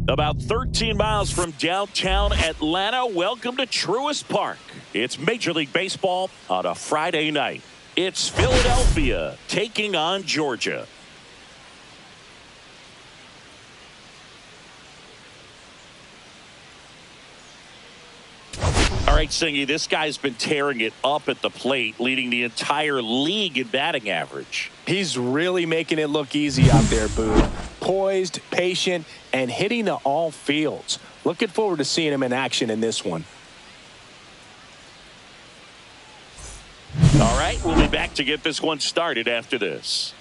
About 13 miles from downtown Atlanta, welcome to Truist Park. It's Major League Baseball on a Friday night. It's Philadelphia taking on Georgia. All right, Singy, this guy's been tearing it up at the plate, leading the entire league in batting average. He's really making it look easy out there, Boo. Poised, patient, and hitting to all fields. Looking forward to seeing him in action in this one. All right, we'll be back to get this one started after this.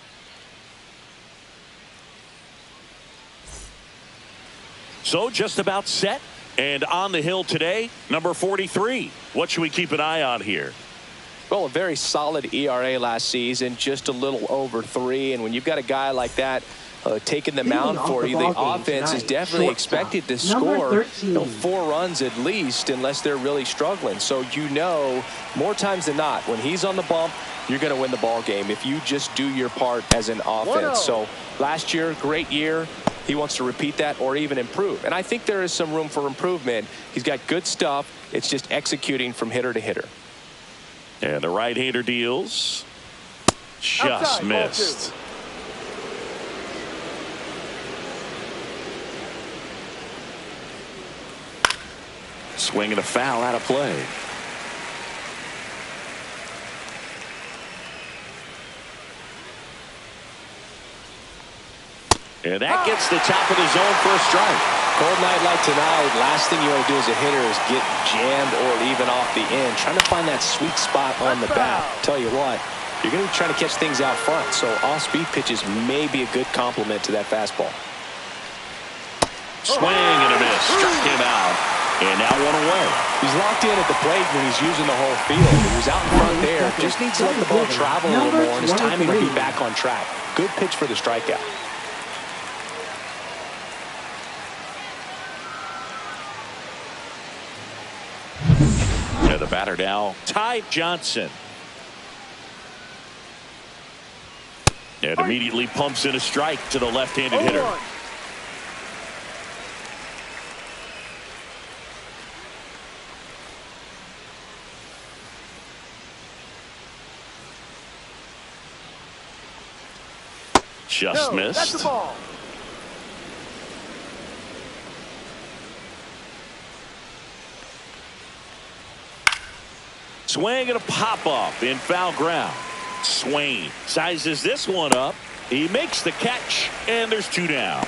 So just about set. And on the hill today, number 43. What should we keep an eye on here? Well, a very solid ERA last season, just a little over 3. And when you've got a guy like that taking the mound for you, the offense is definitely expected to score 4 runs at least, unless they're really struggling. So more times than not, when he's on the bump, you're going to win the ball game if you just do your part as an offense. So last year, great year. He wants to repeat that or even improve. And I think there is some room for improvement. He's got good stuff. It's just executing from hitter to hitter. And the right-hander deals. Just missed. Swing and a foul out of play. And that gets the top of the zone for a strike. Cold night like tonight, last thing you want to do as a hitter is get jammed or even off the end. Trying to find that sweet spot on the bat. Tell you what, you're going to be trying to catch things out front, so off-speed pitches may be a good complement to that fastball. Swing and a miss. Struck him out. And now one away. He's locked in at the plate when he's using the whole field. He was out in front there. Just needs to let the ball travel a little more, and his timing will be back on track. Good pitch for the strikeout. And the batter now, Ty Johnson. And immediately pumps in a strike to the left-handed hitter. Just missed. That's the ball. Swing and a pop-up in foul ground. Swain sizes this one up. He makes the catch, and there's 2 down.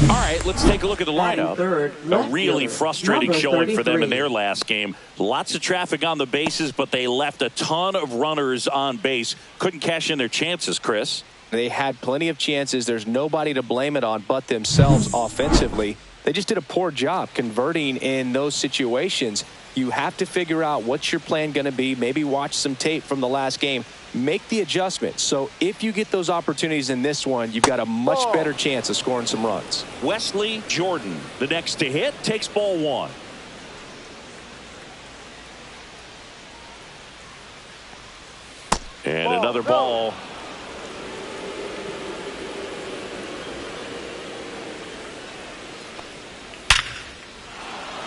All right, let's take a look at the lineup. A really frustrating showing for them in their last game. Lots of traffic on the bases, but they left a ton of runners on base. Couldn't cash in their chances, Chris. They had plenty of chances. There's nobody to blame it on but themselves offensively. They just did a poor job converting in those situations. You have to figure out what's your plan going to be. Maybe watch some tape from the last game. Make the adjustment. So if you get those opportunities in this one, you've got a much better chance of scoring some runs. Wesley Jordan, the next to hit, takes ball 1. And another ball.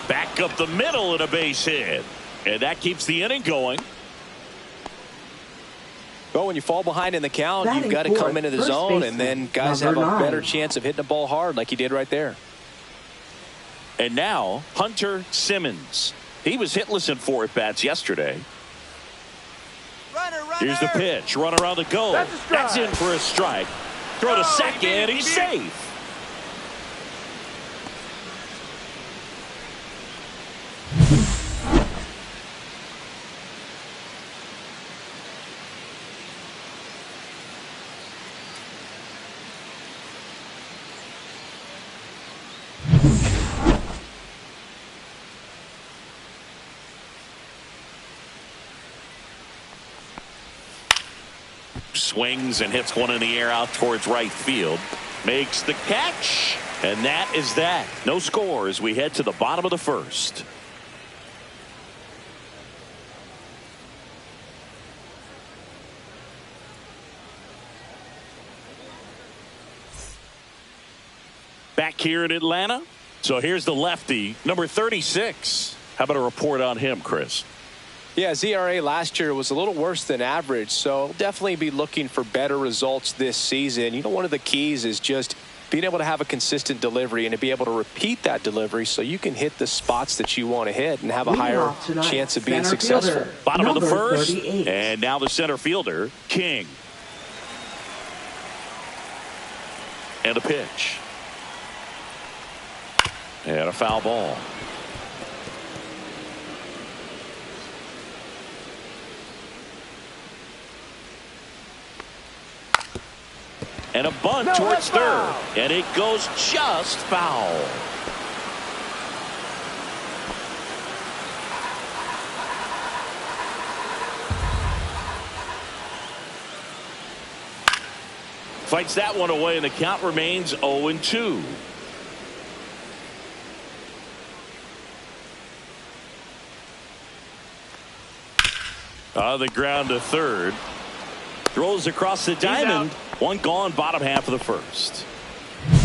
Back up the middle and a base hit. And that keeps the inning going. Well, when you fall behind in the count, you've got to come into the zone, and then guys have a better chance of hitting the ball hard like he did right there. And now, Hunter Simmons. He was hitless in 4 at-bats yesterday. Runner. Here's the pitch. Run around the goal. That's in for a strike. Throw to second. He's safe. Swings and hits one in the air out towards right field. Makes the catch. And that is that. No score as we head to the bottom of the first. Back back here in Atlanta. So here's the lefty, number 36. How about a report on him, Chris? Yeah, his ERA last year was a little worse than average, so definitely be looking for better results this season. You know, one of the keys is just being able to have a consistent delivery and to be able to repeat that delivery so you can hit the spots that you want to hit and have a higher chance of being successful. Bottom of the first, and now the center fielder, King. And a pitch. And a foul ball. And a bunt towards third. And it goes just foul. Fights that one away, and the count remains 0-2. On the ground to third. Throws across the diamond. One gone, bottom half of the first.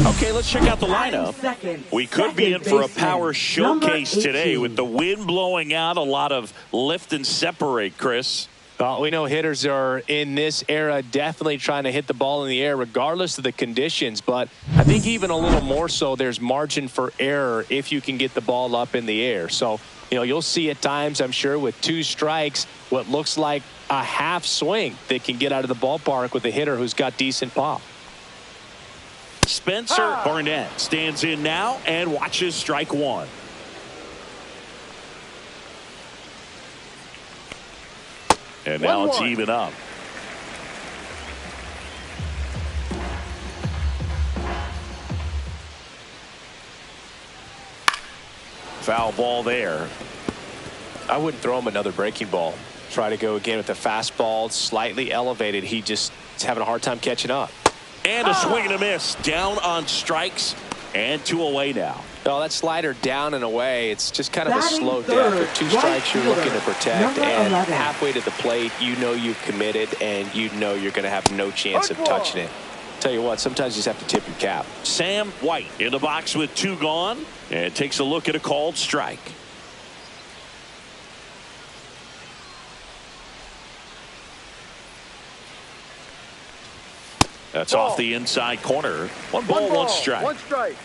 Okay, let's check out the lineup. We could be in for a power showcase today with the wind blowing out. A lot of lift and separate, Chris. Well, we know hitters are in this era definitely trying to hit the ball in the air regardless of the conditions, but I think even a little more so there's margin for error if you can get the ball up in the air. So, you know, you'll see at times, I'm sure, with 2 strikes, what looks like a half swing that can get out of the ballpark with a hitter who's got decent pop. Spencer Barnett stands in now and watches strike one. And now it's even up. Foul ball there. I wouldn't throw him another breaking ball. Try to go again with the fastball, slightly elevated. He just is having a hard time catching up. And a swing and a miss. Down on strikes and 2 away now. No, that slider down and away, it's just kind of a slow death. With 2 strikes, you're looking to protect, and halfway to the plate, you know you've committed, and you know you're going to have no chance of touching it. Tell you what, sometimes you just have to tip your cap. Sam White in the box with 2 gone, and takes a look at a called strike. That's off the inside corner. One ball, 1 strike. 1 strike.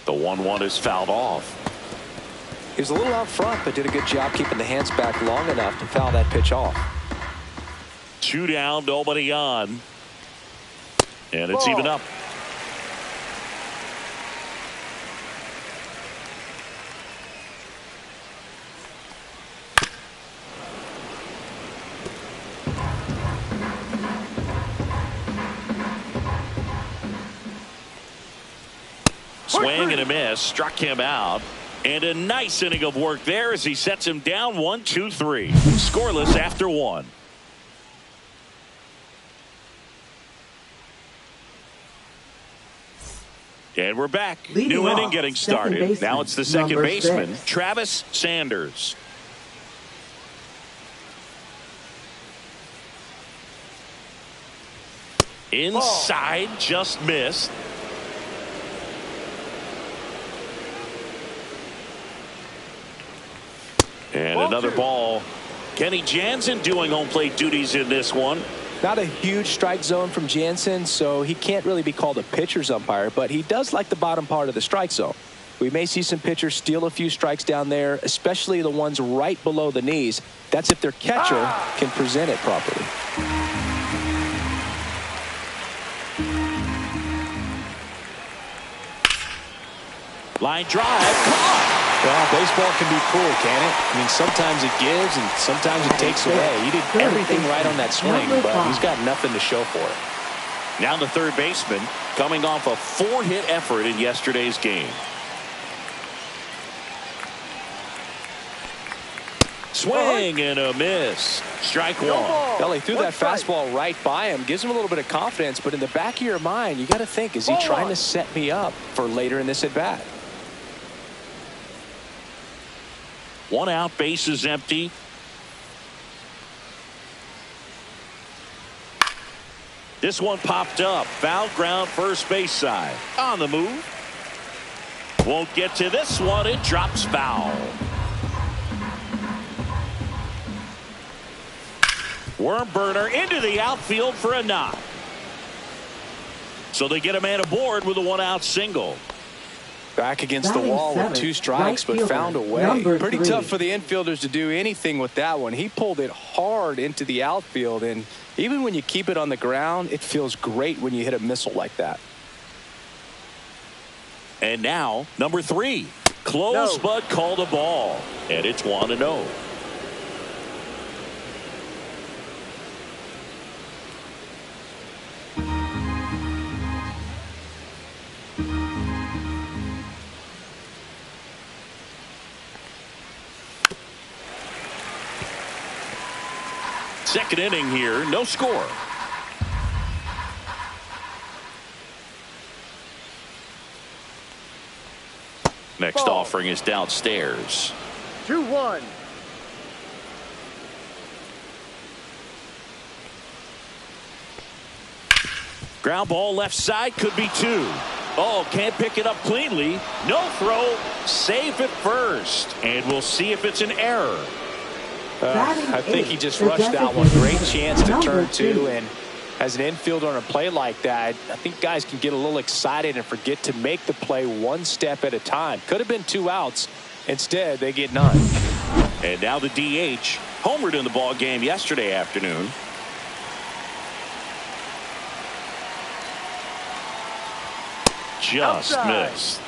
The 1-1 is fouled off. He was a little out front, but did a good job keeping the hands back long enough to foul that pitch off. 2 down, nobody on. And it's even up. Swing and a miss, struck him out. And a nice inning of work there as he sets him down 1-2-3. Scoreless after 1. And we're back. New inning getting started. Now it's the second baseman, Travis Sanders. Inside, just missed. And another ball. Kenny Jansen doing home plate duties in this one. Not a huge strike zone from Jansen, so he can't really be called a pitcher's umpire, but he does like the bottom part of the strike zone. We may see some pitchers steal a few strikes down there, especially the ones right below the knees. That's if their catcher can present it properly. Line drive, caught. Well, baseball can be cruel, can it? I mean, sometimes it gives and sometimes it takes away. He did everything right on that swing, but he's got nothing to show for it. Now the third baseman coming off a 4-hit effort in yesterday's game. Swing and a miss. Strike 1. Well, he threw that fastball right by him. Gives him a little bit of confidence, but in the back of your mind, you got to think, is he trying to set me up for later in this at-bat? 1 out, base is empty. This one popped up. Foul ground, first base side. On the move. Won't get to this one. It drops foul. Worm burner into the outfield for a knock. So they get a man aboard with a one-out single. Back against the wall with 2 strikes, but found a way. Pretty tough for the infielders to do anything with that one. He pulled it hard into the outfield, and even when you keep it on the ground, it feels great when you hit a missile like that. And now, number 3. Close, but called a ball. And it's 1-0. Second inning here, no score. Next offering is downstairs. 2-1. Ground ball left side, could be 2. Oh, can't pick it up cleanly. No throw, safe at first. And we'll see if it's an error. I think he just rushed that one. Great chance to turn 2, and as an infielder on a play like that, I think guys can get a little excited and forget to make the play one step at a time. Could have been 2 outs. Instead, they get none. And now the DH homered in the ball game yesterday afternoon. Just missed.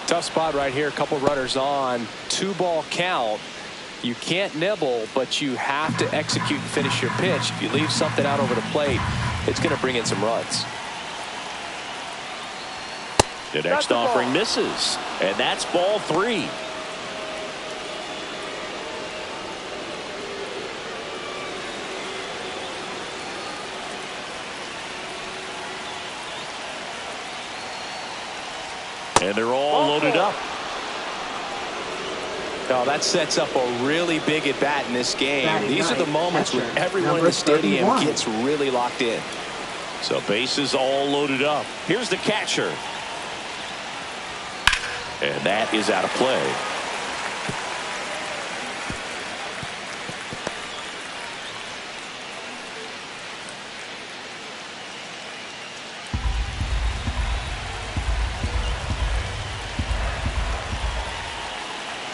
Tough spot right here. A couple runners on. 2-ball count. You can't nibble, but you have to execute and finish your pitch. If you leave something out over the plate, it's going to bring in some runs. The next offering misses, and that's ball 3. And they're all loaded up. Oh, that sets up a really big at bat in this game. These are the moments when everyone in the stadium gets really locked in. So bases all loaded up. Here's the catcher. And that is out of play.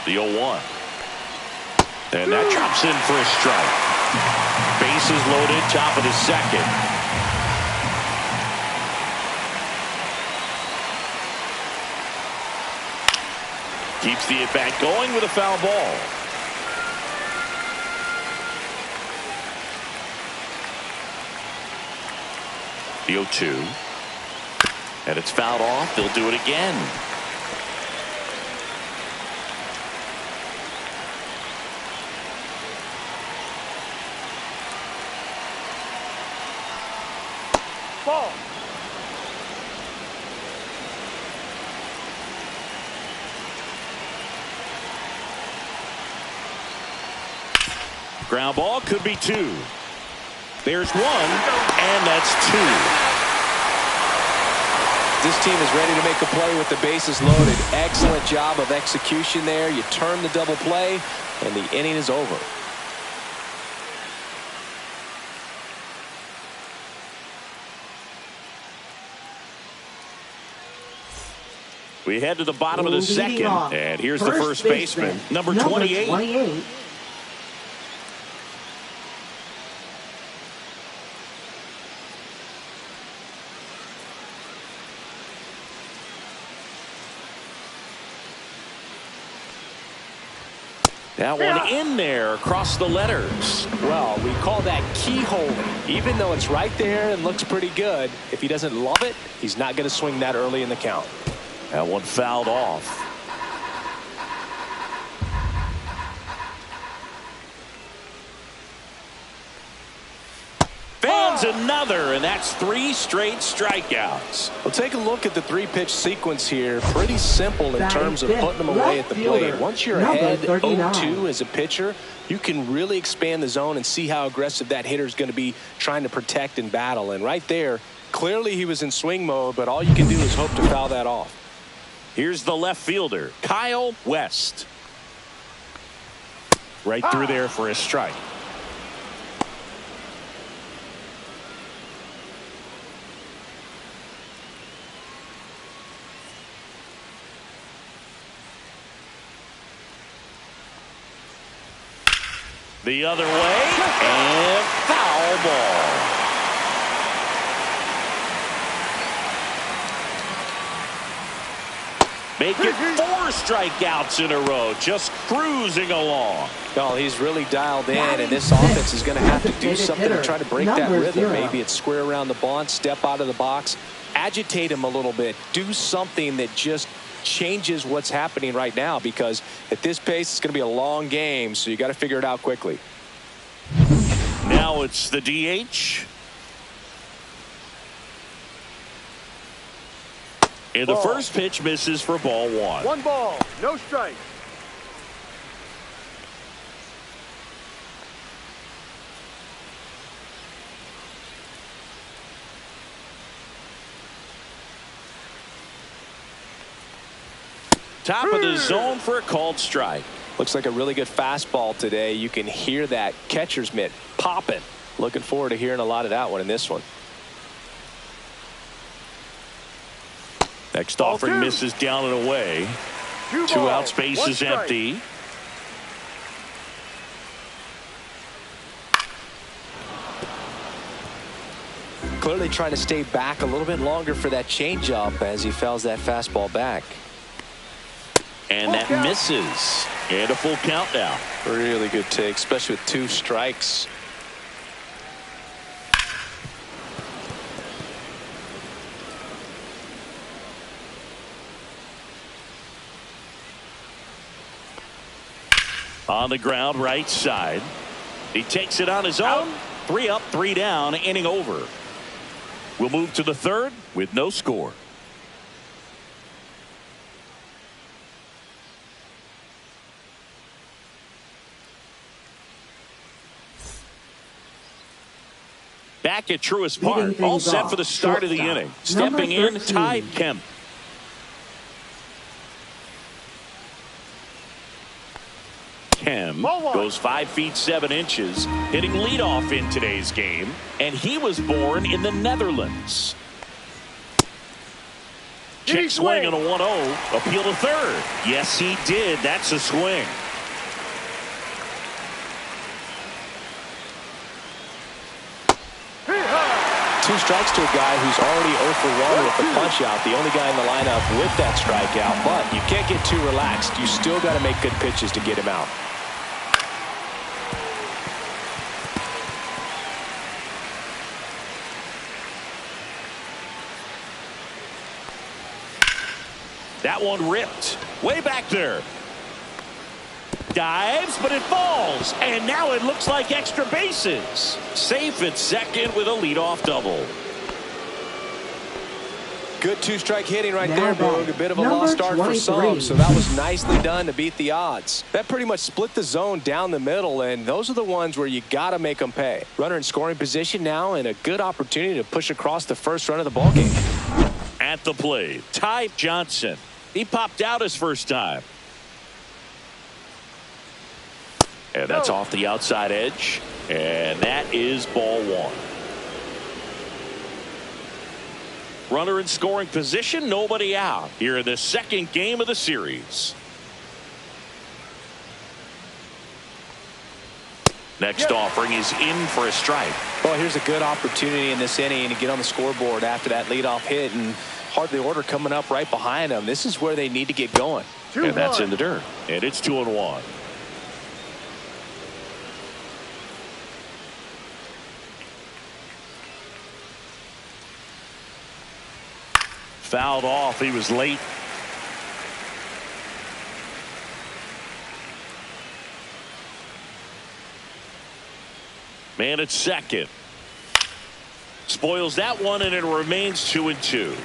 The 0-1. And that drops in for a strike. Bases loaded, top of the second. Keeps the at-bat going with a foul ball. The 0-2. And it's fouled off. They'll do it again. Ball. Ground ball, could be 2. There's 1, and that's 2. This team is ready to make a play with the bases loaded. Excellent job of execution there. You turn the double play, and the inning is over. We head to the bottom of the second, and here's the first baseman, number 28. That one in there across the letters. Well, we call that keyholing. Even though it's right there and looks pretty good, if he doesn't love it, he's not going to swing that early in the count. That one fouled off. Fans another, and that's 3 straight strikeouts. Well, take a look at the 3-pitch sequence here. Pretty simple in terms of putting them away at the plate. Once you're ahead 0-2 as a pitcher, you can really expand the zone and see how aggressive that hitter is going to be trying to protect and battle. And right there, clearly he was in swing mode, but all you can do is hope to foul that off. Here's the left fielder, Kyle West. Right through there for a strike. The other way, and foul ball. Make it 4 strikeouts in a row, just cruising along. Well, he's really dialed in, and this offense is going to have to do something to try to break that rhythm. Maybe it's square around the bunt, step out of the box, agitate him a little bit, do something that just changes what's happening right now, because at this pace it's going to be a long game, so you got to figure it out quickly. Now it's the DH. And the first pitch misses for ball 1. 1 ball, no strike. Top of the zone for a called strike. Looks like a really good fastball today. You can hear that catcher's mitt popping. Looking forward to hearing a lot of that one in this one. Next offering misses down and away. 2 out, space is empty. Clearly trying to stay back a little bit longer for that changeup as he fouls that fastball back. And that misses. And a full count now. Really good take, especially with 2 strikes. On the ground, right side. He takes it on his own. 3 up, 3 down, inning over. We'll move to the 3rd with no score. Back at Truist Park, all set for the start of the inning. Stepping in, Ty Kemp. Kemp goes 5 feet 7 inches, hitting leadoff in today's game, and he was born in the Netherlands. Check swing on a 1-0. Appeal to third. Yes, he did. That's a swing. Two strikes to a guy who's already 0 for 1 with the punch out. The only guy in the lineup with that strikeout. But you can't get too relaxed. You still got to make good pitches to get him out. That one ripped. Way back there. Dives, but it falls. And now it looks like extra bases. Safe at second with a leadoff double. Good 2-strike hitting right there, Boog. A bit of a lost start for some, so that was nicely done to beat the odds. That pretty much split the zone down the middle, and those are the ones where you got to make them pay. Runner in scoring position now, and a good opportunity to push across the first run of the ballgame. At the plate, Ty Johnson. He popped out his first time. And that's off the outside edge. And that is ball 1. Runner in scoring position, nobody out here in the second game of the series. Next offering is in for a strike. Well, here's a good opportunity in this inning to get on the scoreboard after that leadoff hit, and hardly order coming up right behind them. This is where they need to get going. And that's in the dirt. And it's 2-1. Fouled off. He was late. Man at second. Spoils that one, and it remains 2-2.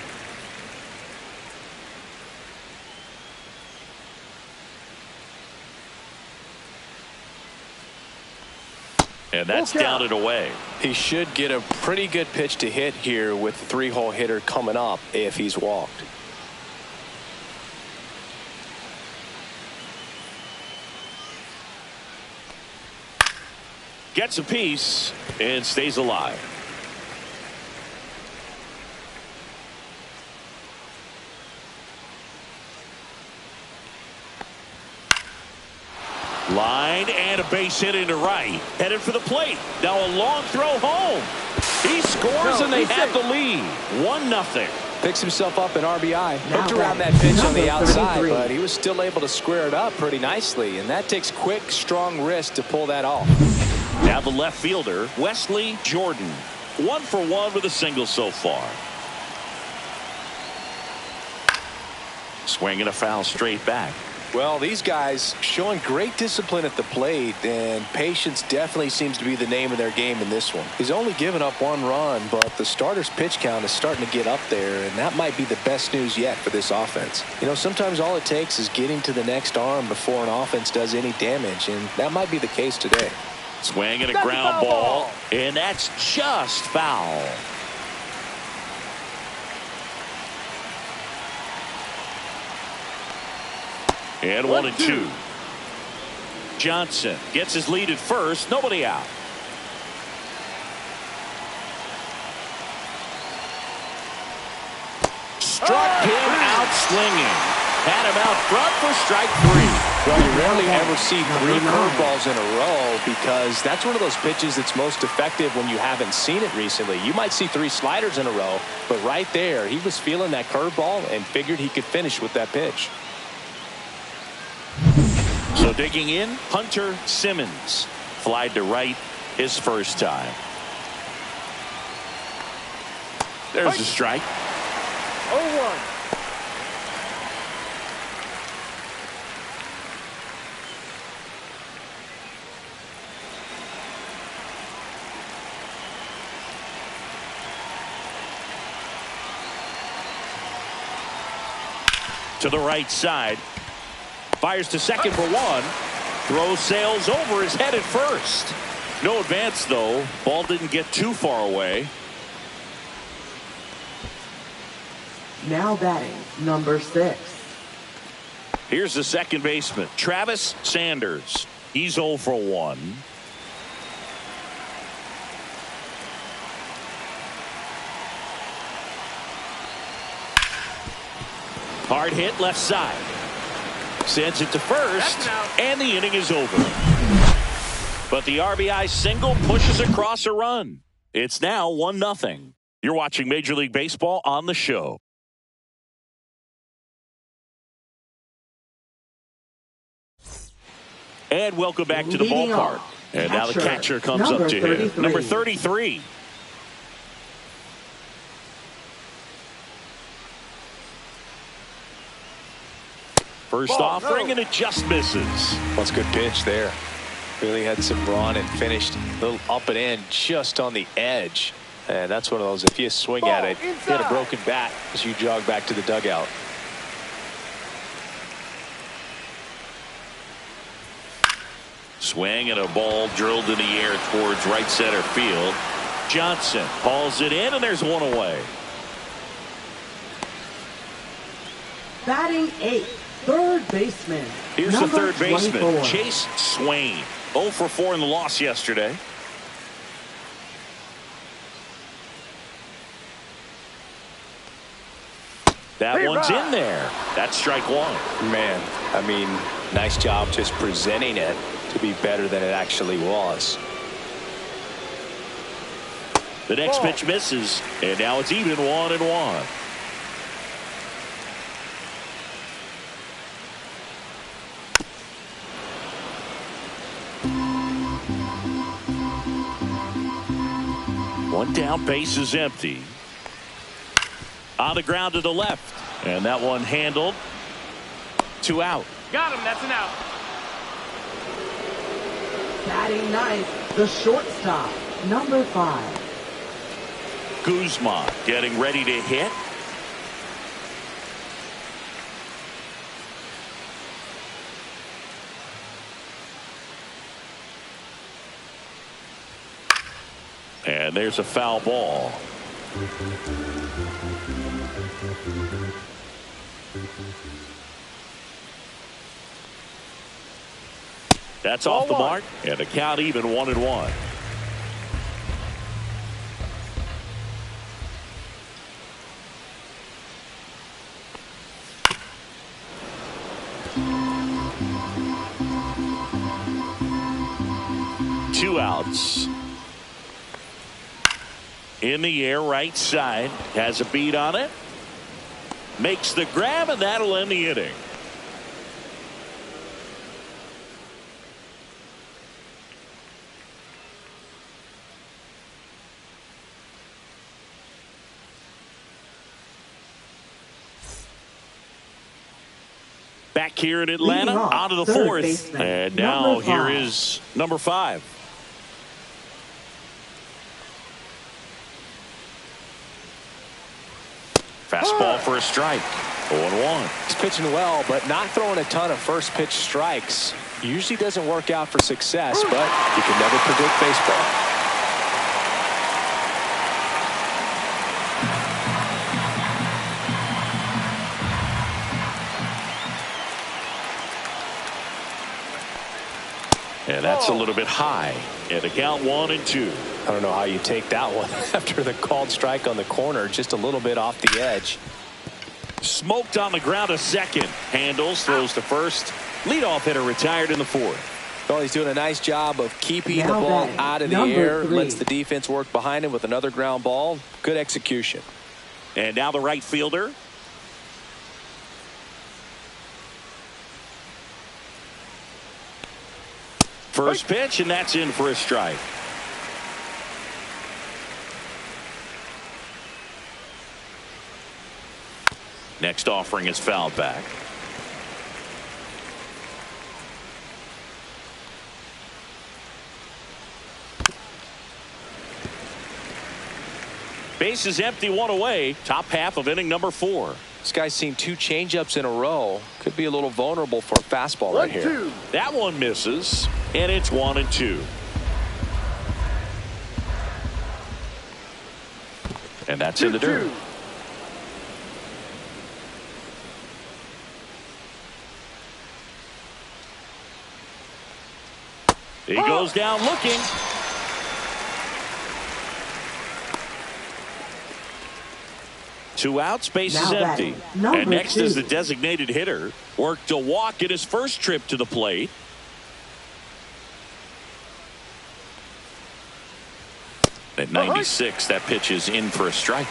And that's down and away. He should get a pretty good pitch to hit here with the 3-hole hitter coming up if he's walked. Gets a piece and stays alive. Line and a base hit into right. Headed for the plate. Now a long throw home. He scores and they have the lead. 1-0. Picks himself up an RBI. Hooked around that pitch on the outside, but he was still able to square it up pretty nicely. And that takes quick, strong wrist to pull that off. Now the left fielder, Wesley Jordan. 1 for 1 with a single so far. Swinging a foul straight back. Well, these guys showing great discipline at the plate, and patience definitely seems to be the name of their game in this one. He's only given up 1 run, but the starter's pitch count is starting to get up there, and that might be the best news yet for this offense. You know, sometimes all it takes is getting to the next arm before an offense does any damage, and that might be the case today. Swing and a ground ball, and that's just foul. And 1-2. Johnson gets his lead at first. Nobody out. Struck him out swinging. Had him out front for strike 3. Well, you rarely ever see 3 curveballs in a row because that's one of those pitches that's most effective when you haven't seen it recently. You might see 3 sliders in a row, but right there, he was feeling that curveball and figured he could finish with that pitch. So digging in, Hunter Simmons. Flied to right his first time. There's a strike. 0-1. To the right side. Fires to second for 1. Throw sails over his head at first. No advance, though. Ball didn't get too far away. Now batting, number 6. Here's the second baseman, Travis Sanders. He's 0 for 1. Hard hit left side. Sends it to first, and the inning is over. But the RBI single pushes across a run. It's now 1-0. You're watching Major League Baseball on the show. And welcome back to the ballpark. And now the catcher comes up to him. Number 33. First offering, and it just misses. That's a good pitch there. Really had some run and finished a little up and in just on the edge. And that's one of those, if you swing at it, you hit a broken bat as you jog back to the dugout. Swing and a ball drilled in the air towards right center field. Johnson hauls it in, and there's 1 away. Batting 8. Third baseman. Here's the third baseman, 24. Chase Swain. 0 for 4 in the loss yesterday. That one's in there. That's strike 1. Man, I mean, nice job just presenting it to be better than it actually was. The next pitch misses, and now it's even 1-1. One down, base is empty. On the ground to the left. And that one handled. 2 out. Got him. That's an out. Batting ninth, the shortstop, number 5. Guzman getting ready to hit. And there's a foul ball. That's off the mark, and the count even 1-1. Two outs. In the air, right side, has a beat on it. Makes the grab, and that'll end the inning. Back here in Atlanta, out of the fourth. And now here is number 5. Fastball for a strike. 0-1. He's pitching well, but not throwing a ton of first pitch strikes. Usually doesn't work out for success, but you can never predict baseball. And that's a little bit high. And the count 1-2. I don't know how you take that one after the called strike on the corner, just a little bit off the edge. Smoked on the ground to second. Handles, throws to first. Leadoff hitter retired in the 4th. Well, he's doing a nice job of keeping the ball out of the air. Lets the defense work behind him with another ground ball. Good execution. And now the right fielder. First pitch, and that's in for a strike. Next offering is fouled back. Base is empty, 1 away. Top half of inning number 4. This guy's seen 2 changeups in a row. Could be a little vulnerable for a fastball right here. That one misses, and it's 1-2. And that's in the dirt. He goes down looking. Two outs, base is empty. And next is the designated hitter. Worked a walk in his first trip to the plate. At 96, that pitch is in for a strike.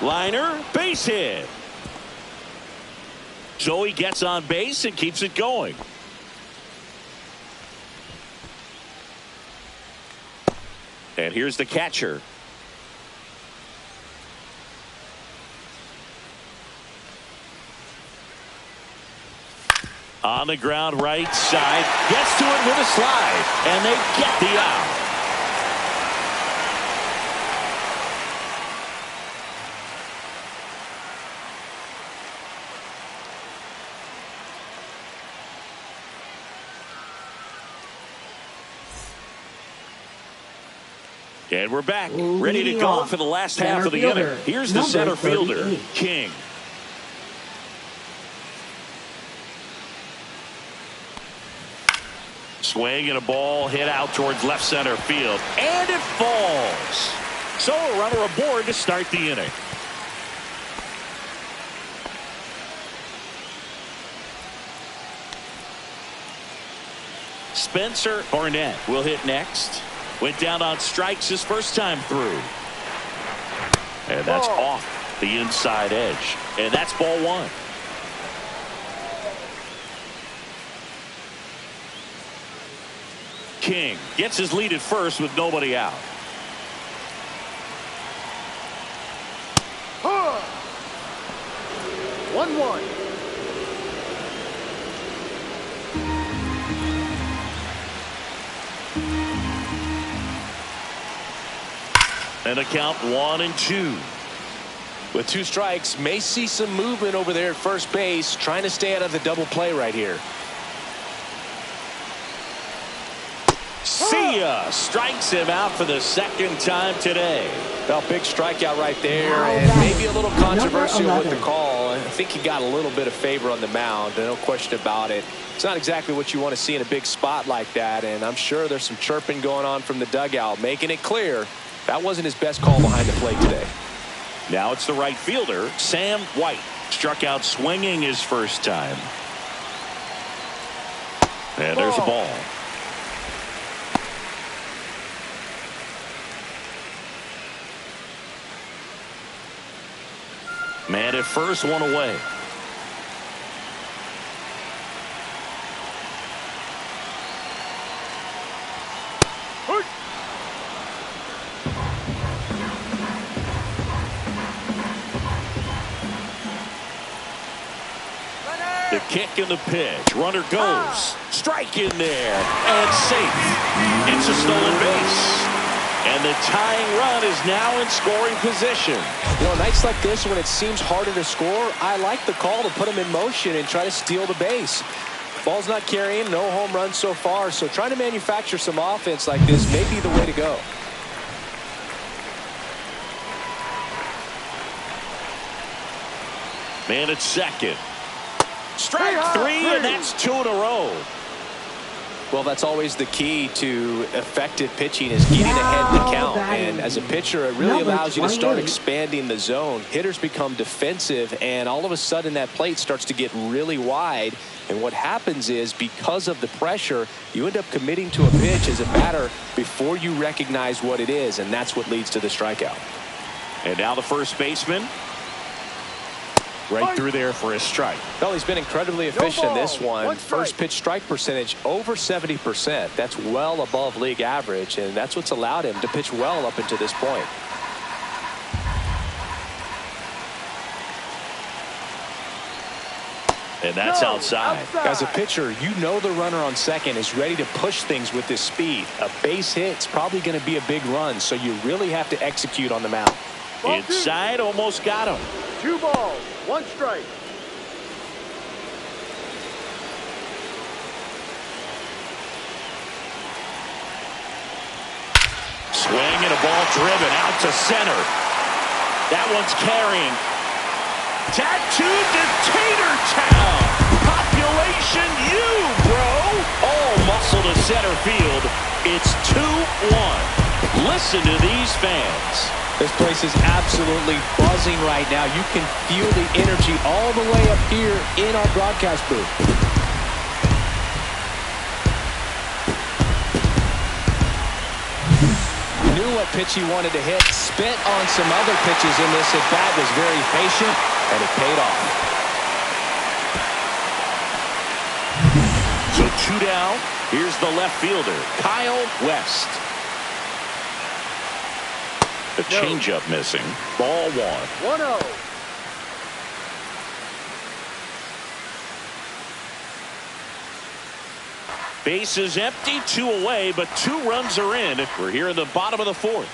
Liner, base hit. So he gets on base and keeps it going. And here's the catcher. On the ground, right side. Gets to it with a slide. And they get the out. And we're back, ready to go for the last half of the inning. Here's the center fielder, King. Swing and a ball hit out towards left center field. And it falls. So a runner aboard to start the inning. Spencer Barnett will hit next. Went down on strikes his first time through. And that's off the inside edge. And that's ball 1. King gets his lead at first with nobody out. 1-1. And a count 1-2. With 2 strikes, may see some movement over there at first base, trying to stay out of the double play right here. See ya! Strikes him out for the second time today. Well, big strikeout right there, and maybe a little controversial with the call. I think he got a little bit of favor on the mound, no question about it. It's not exactly what you want to see in a big spot like that, and I'm sure there's some chirping going on from the dugout, making it clear that wasn't his best call behind the plate today. Now it's the right fielder, Sam White. Struck out swinging his first time. And there's a ball. Man at first, one away. The kick and the pitch. Runner goes. Strike in there. And safe. It's a stolen base. And the tying run is now in scoring position. You know, nights like this when it seems harder to score, I like the call to put him in motion and try to steal the base. Ball's not carrying, no home runs so far, so trying to manufacture some offense like this may be the way to go. Man at second. Strike 3, and that's 2 in a row. Well, that's always the key to effective pitching is getting ahead in the count. And as a pitcher, it really allows you to start expanding the zone. Hitters become defensive, and all of a sudden that plate starts to get really wide. And what happens is because of the pressure, you end up committing to a pitch as a batter before you recognize what it is, and that's what leads to the strikeout. And now the first baseman. Right through there for a strike. Well, he's been incredibly efficient in this one. First pitch strike percentage over 70%. That's well above league average, and that's what's allowed him to pitch well up until this point. And that's outside. As a pitcher, you know the runner on second is ready to push things with his speed. A base hit's probably going to be a big run, so you really have to execute on the mound. Inside, almost got him. 2 balls, 1 strike. Swing and a ball driven out to center. That one's carrying. Tattooed to Tater Town. Population U, bro. All muscle to center field. It's 2-1. Listen to these fans. This place is absolutely buzzing right now. You can feel the energy all the way up here in our broadcast booth. Knew what pitch he wanted to hit. Spent on some other pitches in this at bat. Was very patient, and it paid off. So 2 down. Here's the left fielder, Kyle West. The changeup missing. Ball 1. 1-0. Base is empty, 2 away, but 2 runs are in. We're here in the bottom of the 4th.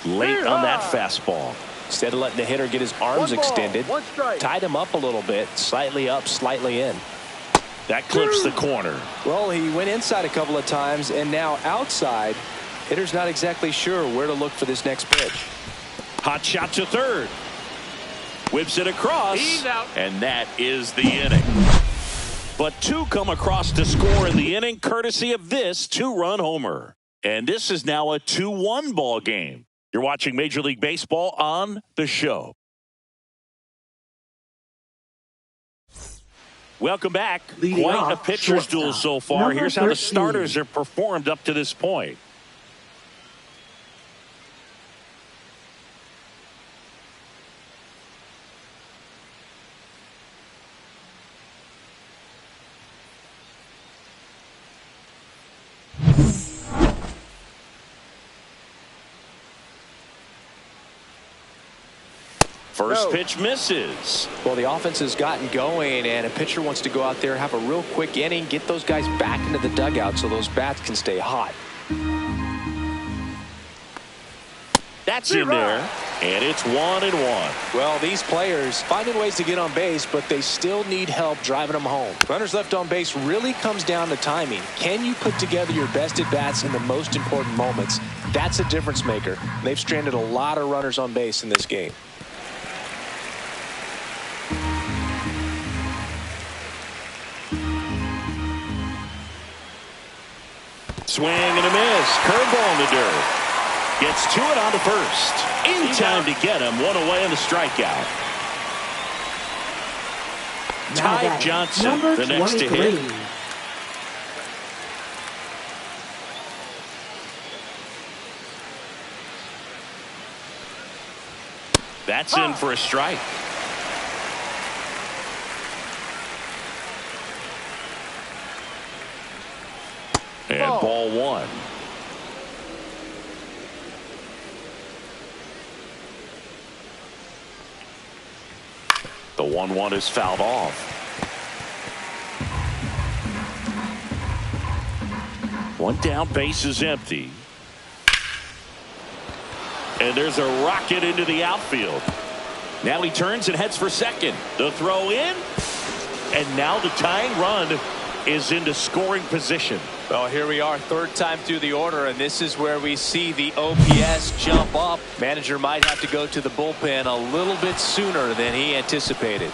Late on that fastball. Instead of letting the hitter get his arms extended, tied him up a little bit, slightly up, slightly in. That clips the corner. Well, he went inside a couple of times, and now outside. Hitter's not exactly sure where to look for this next pitch. Hot shot to third. Whips it across. He's out. And that is the inning. But 2 come across to score in the inning, courtesy of this 2-run homer. And this is now a 2-1 ball game. You're watching Major League Baseball on The Show. Welcome back. Quite a pitcher's duel so far. Here's how the starters have performed up to this point. First pitch misses. Well, the offense has gotten going, and a pitcher wants to go out there, have a real quick inning, get those guys back into the dugout so those bats can stay hot. That's in there, and it's 1-1. Well, these players finding ways to get on base, but they still need help driving them home. Runners left on base really comes down to timing. Can you put together your best at-bats in the most important moments? That's a difference maker. They've stranded a lot of runners on base in this game. Swing and a miss. Curveball in the dirt. Gets to it on to first. In time to get him. One away on the strikeout. Ty Johnson, the next to hit. That's in for a strike. And ball one. The 1-1 is fouled off. One down, base is empty. And there's a rocket into the outfield. Now he turns and heads for second. The throw in. And now the tying run is into scoring position. Well, here we are, third time through the order, and this is where we see the OPS jump up. Manager might have to go to the bullpen a little bit sooner than he anticipated.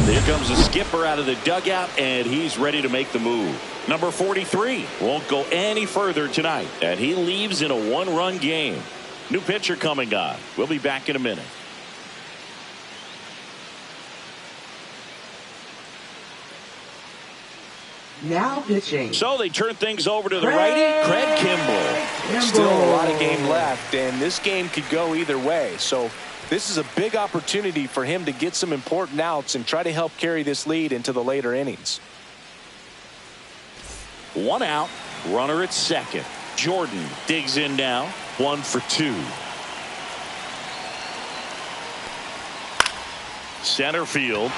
Here comes the skipper out of the dugout, and he's ready to make the move. Number 43 won't go any further tonight, and he leaves in a one-run game. New pitcher coming on. We'll be back in a minute. Now pitching. So they turn things over to the righty, Craig Kimbrell. Still a lot of game left, and this game could go either way. So this is a big opportunity for him to get some important outs and try to help carry this lead into the later innings. One out, runner at second. Jordan digs in now, 1 for 2. Center field.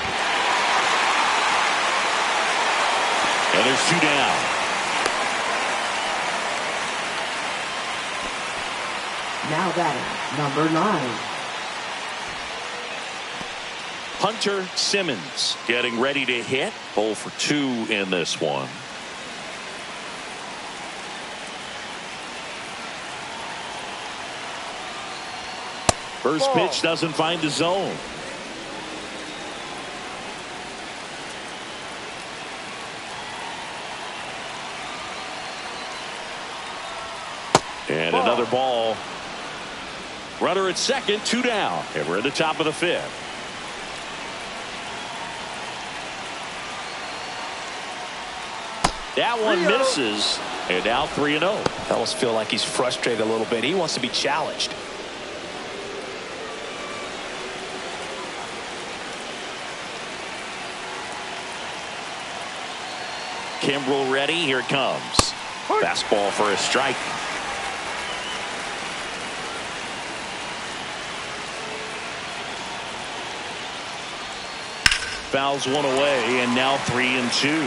And there's 2 down. Now batting, number 9. Hunter Simmons getting ready to hit. 0 for 2 in this one. First pitch doesn't find the zone. And another ball. Runner at second, 2 down. And we're at the top of the 5th. That one misses. And now 3-0. I almost feel like he's frustrated a little bit. He wants to be challenged. Kimbrell ready. Here it comes. Fastball for a strike. Fouls one away, and now 3-2.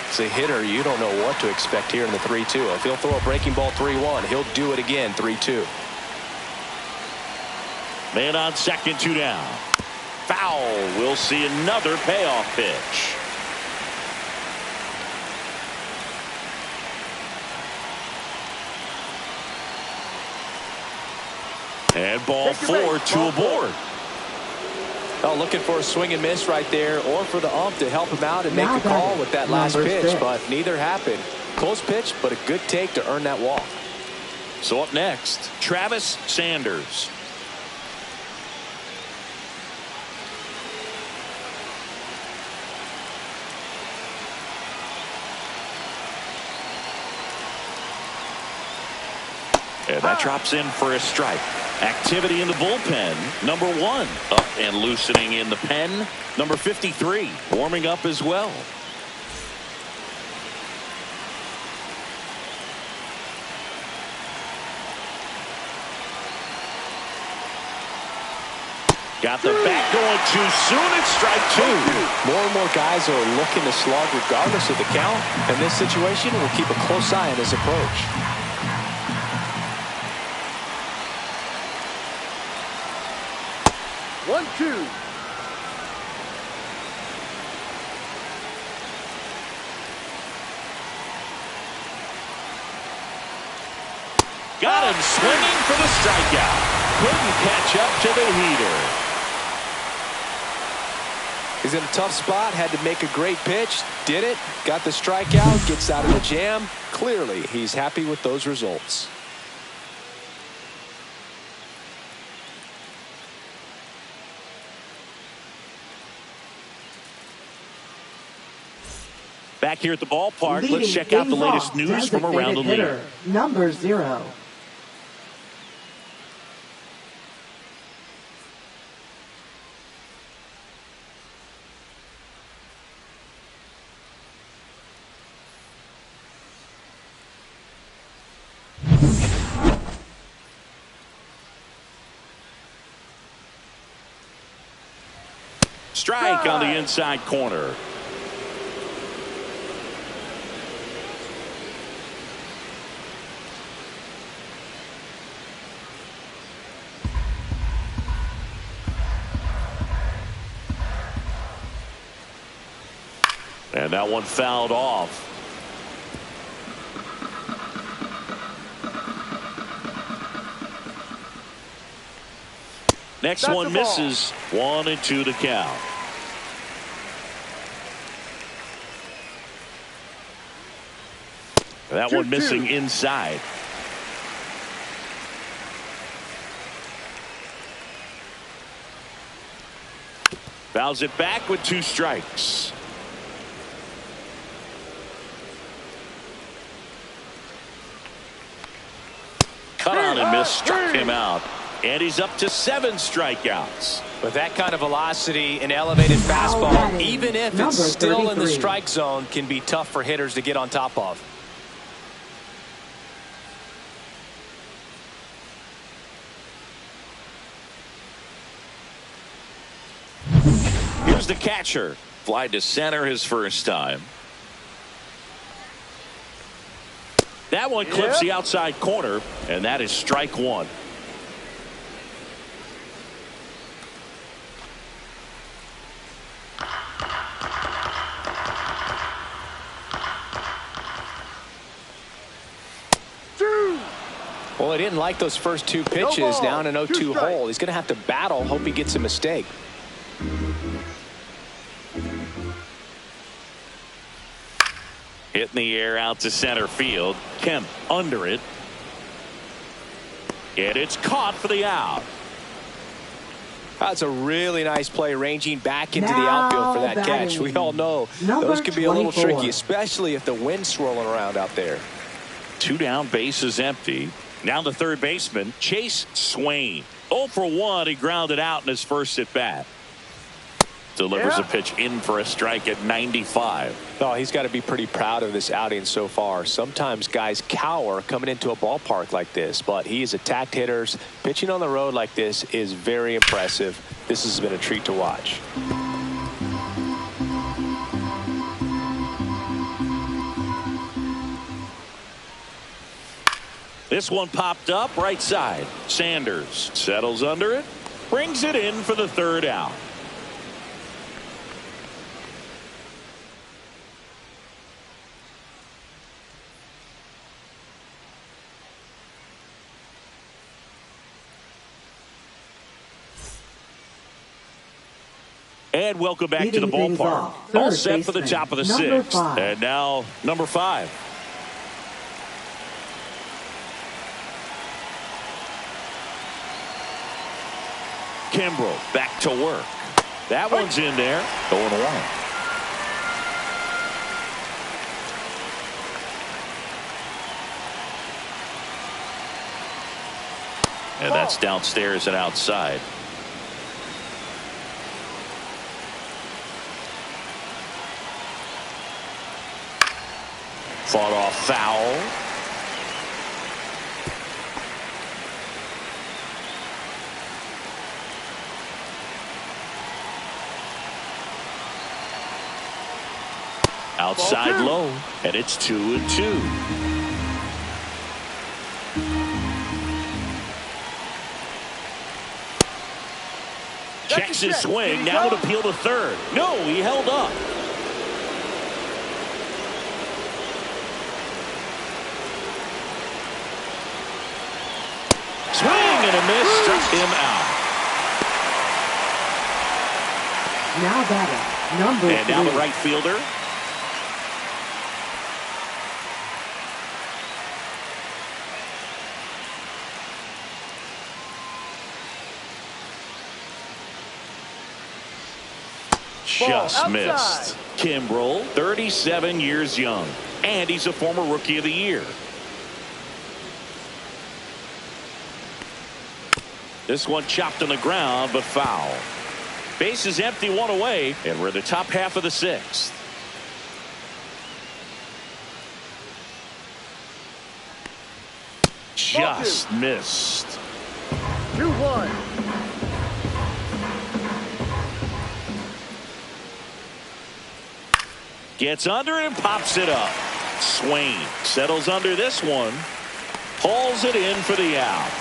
As a hitter, you don't know what to expect here in the 3-2. If he'll throw a breaking ball 3-1, he'll do it again 3-2. Man on second, 2 down. Foul. We'll see another payoff pitch. And ball 4, 2 aboard. Oh, looking for a swing and miss right there, or for the ump to help him out and make a call with that last pitch, but neither happened. Close pitch, but a good take to earn that walk. So up next, Travis Sanders. And that drops in for a strike. Activity in the bullpen. Number 1 up and loosening in the pen. Number 53 warming up as well. Got the bat going too soon. It's strike two. More and more guys are looking to slug regardless of the count. In this situation, we'll keep a close eye on his approach. 1-2. Got him swinging for the strikeout. Couldn't catch up to the heater. He's in a tough spot. Had to make a great pitch. Did it. Got the strikeout. Gets out of the jam. Clearly, he's happy with those results. Back here at the ballpark, let's check out the latest news from around the league. Number 0. Strike on the inside corner. And that one fouled off. Next That's one misses. 1-2 to count. That one missing inside. Fouls it back with 2 strikes. Cut on and missed, struck him out. And he's up to 7 strikeouts. With that kind of velocity, an elevated fastball, even if it's still in the strike zone, can be tough for hitters to get on top of. Here's the catcher. Fly to center his first time. That one clips the outside corner, and that is strike 1. Well, he didn't like those first 2 pitches. Down an 0-2 hole. He's going to have to battle. Hope he gets a mistake. Hit in the air out to center field. Kemp under it. And it's caught for the out. That's a really nice play, ranging back into the outfield for that catch. We all know those can be a little tricky, especially if the wind's swirling around out there. 2 down, bases empty. Now the third baseman, Chase Swain. 0 for 1. He grounded out in his first at bat. Delivers a pitch in for a strike at 95. Oh, he's got to be pretty proud of this outing so far. Sometimes guys cower coming into a ballpark like this, but he's attacked hitters. Pitching on the road like this is very impressive. This has been a treat to watch. This one popped up right side. Sanders settles under it, brings it in for the third out. And welcome back to the ballpark. All set for the top of the 6th. And now number 5. Kimbrel back to work. That one's in there. 0-1. And that's downstairs and outside. Fought off foul. Outside low, and it's 2-2. Checks his swing, now an appeal to third. No, he held up. Swing and a miss, struck him out. Now batting, number 3. And now the right fielder. Just missed. Kimbrel, 37 years young, and he's a former Rookie of the Year. This one chopped on the ground, but foul. Base is empty, one away, and we're in the top half of the 6th. Just missed. 2-1. Gets under it and pops it up. Swain settles under this one. Pulls it in for the out.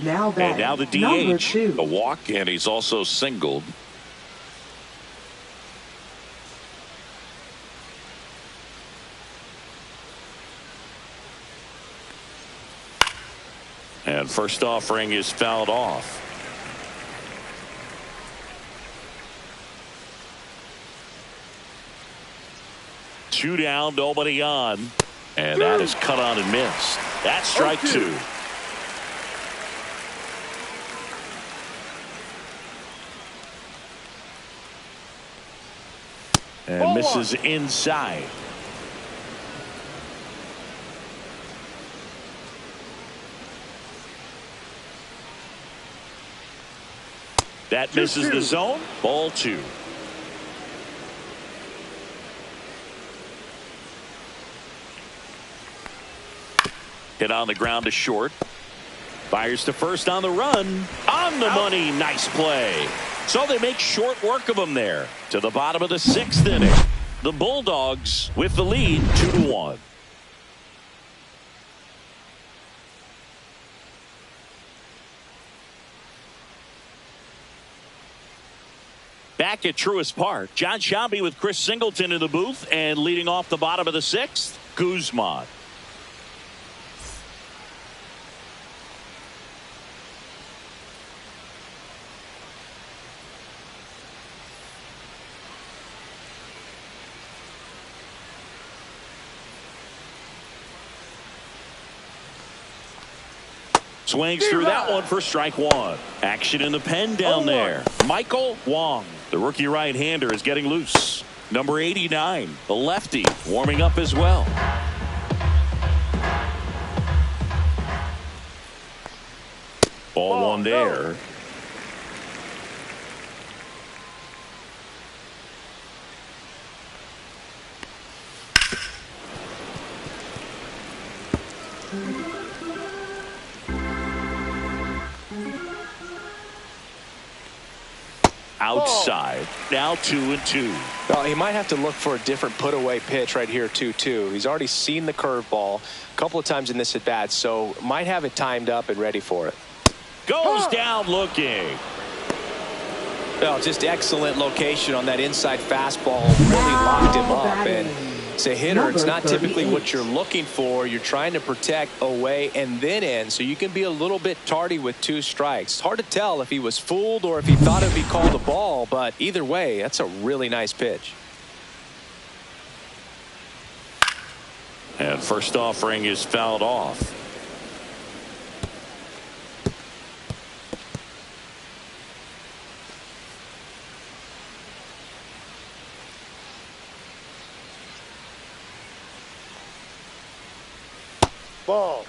Now batting, and now the number DH. 2. A walk, and he's also singled. And first offering is fouled off. Two down, nobody on. And that is cut on and missed. That's strike 2. And misses inside. That misses the zone. Ball 2. Hit on the ground to short. Fires to first on the run. On the money. Nice play. So they make short work of him there. To the bottom of the 6th inning. The Bulldogs with the lead 2-1. Back at Truist Park, John Shambi with Chris Singleton in the booth, and leading off the bottom of the 6th, Guzman. Swings through that one for strike 1. Action in the pen down there. Michael Wong, the rookie right-hander, is getting loose. Number 89, the lefty, warming up as well. Ball 1 there. Outside. Now 2-2. Well, he might have to look for a different put-away pitch right here, 2-2. He's already seen the curveball a couple of times in this at-bat, so might have it timed up and ready for it. Goes down looking. Well, just excellent location on that inside fastball. Really locked him up. And as a hitter, it's not typically what you're looking for. You're trying to protect away and then in, so you can be a little bit tardy with 2 strikes. It's hard to tell if he was fooled or if he thought it would be called a ball, but either way, that's a really nice pitch. And first offering is fouled off. Ball.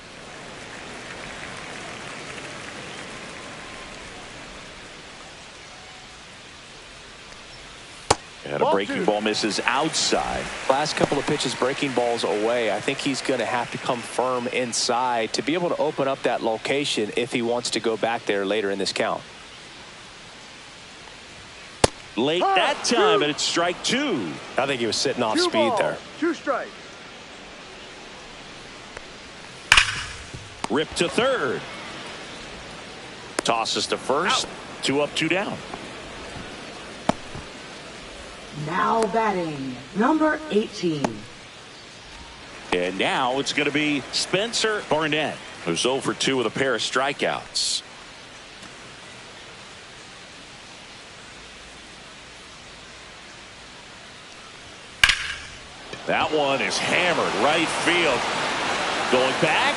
And a breaking ball misses outside. Last couple of pitches breaking balls away. I think he's going to have to come firm inside to be able to open up that location if he wants to go back there later in this count. Late that time, and it's strike 2. I think he was sitting off 2 speed balls, there. 2 strikes. Rip to third. Tosses to first. Out. 2 up, 2 down. Now batting, number 18. And now it's going to be Spencer Barnett, who's 0 for 2 with a pair of strikeouts. That one is hammered right field. Going back.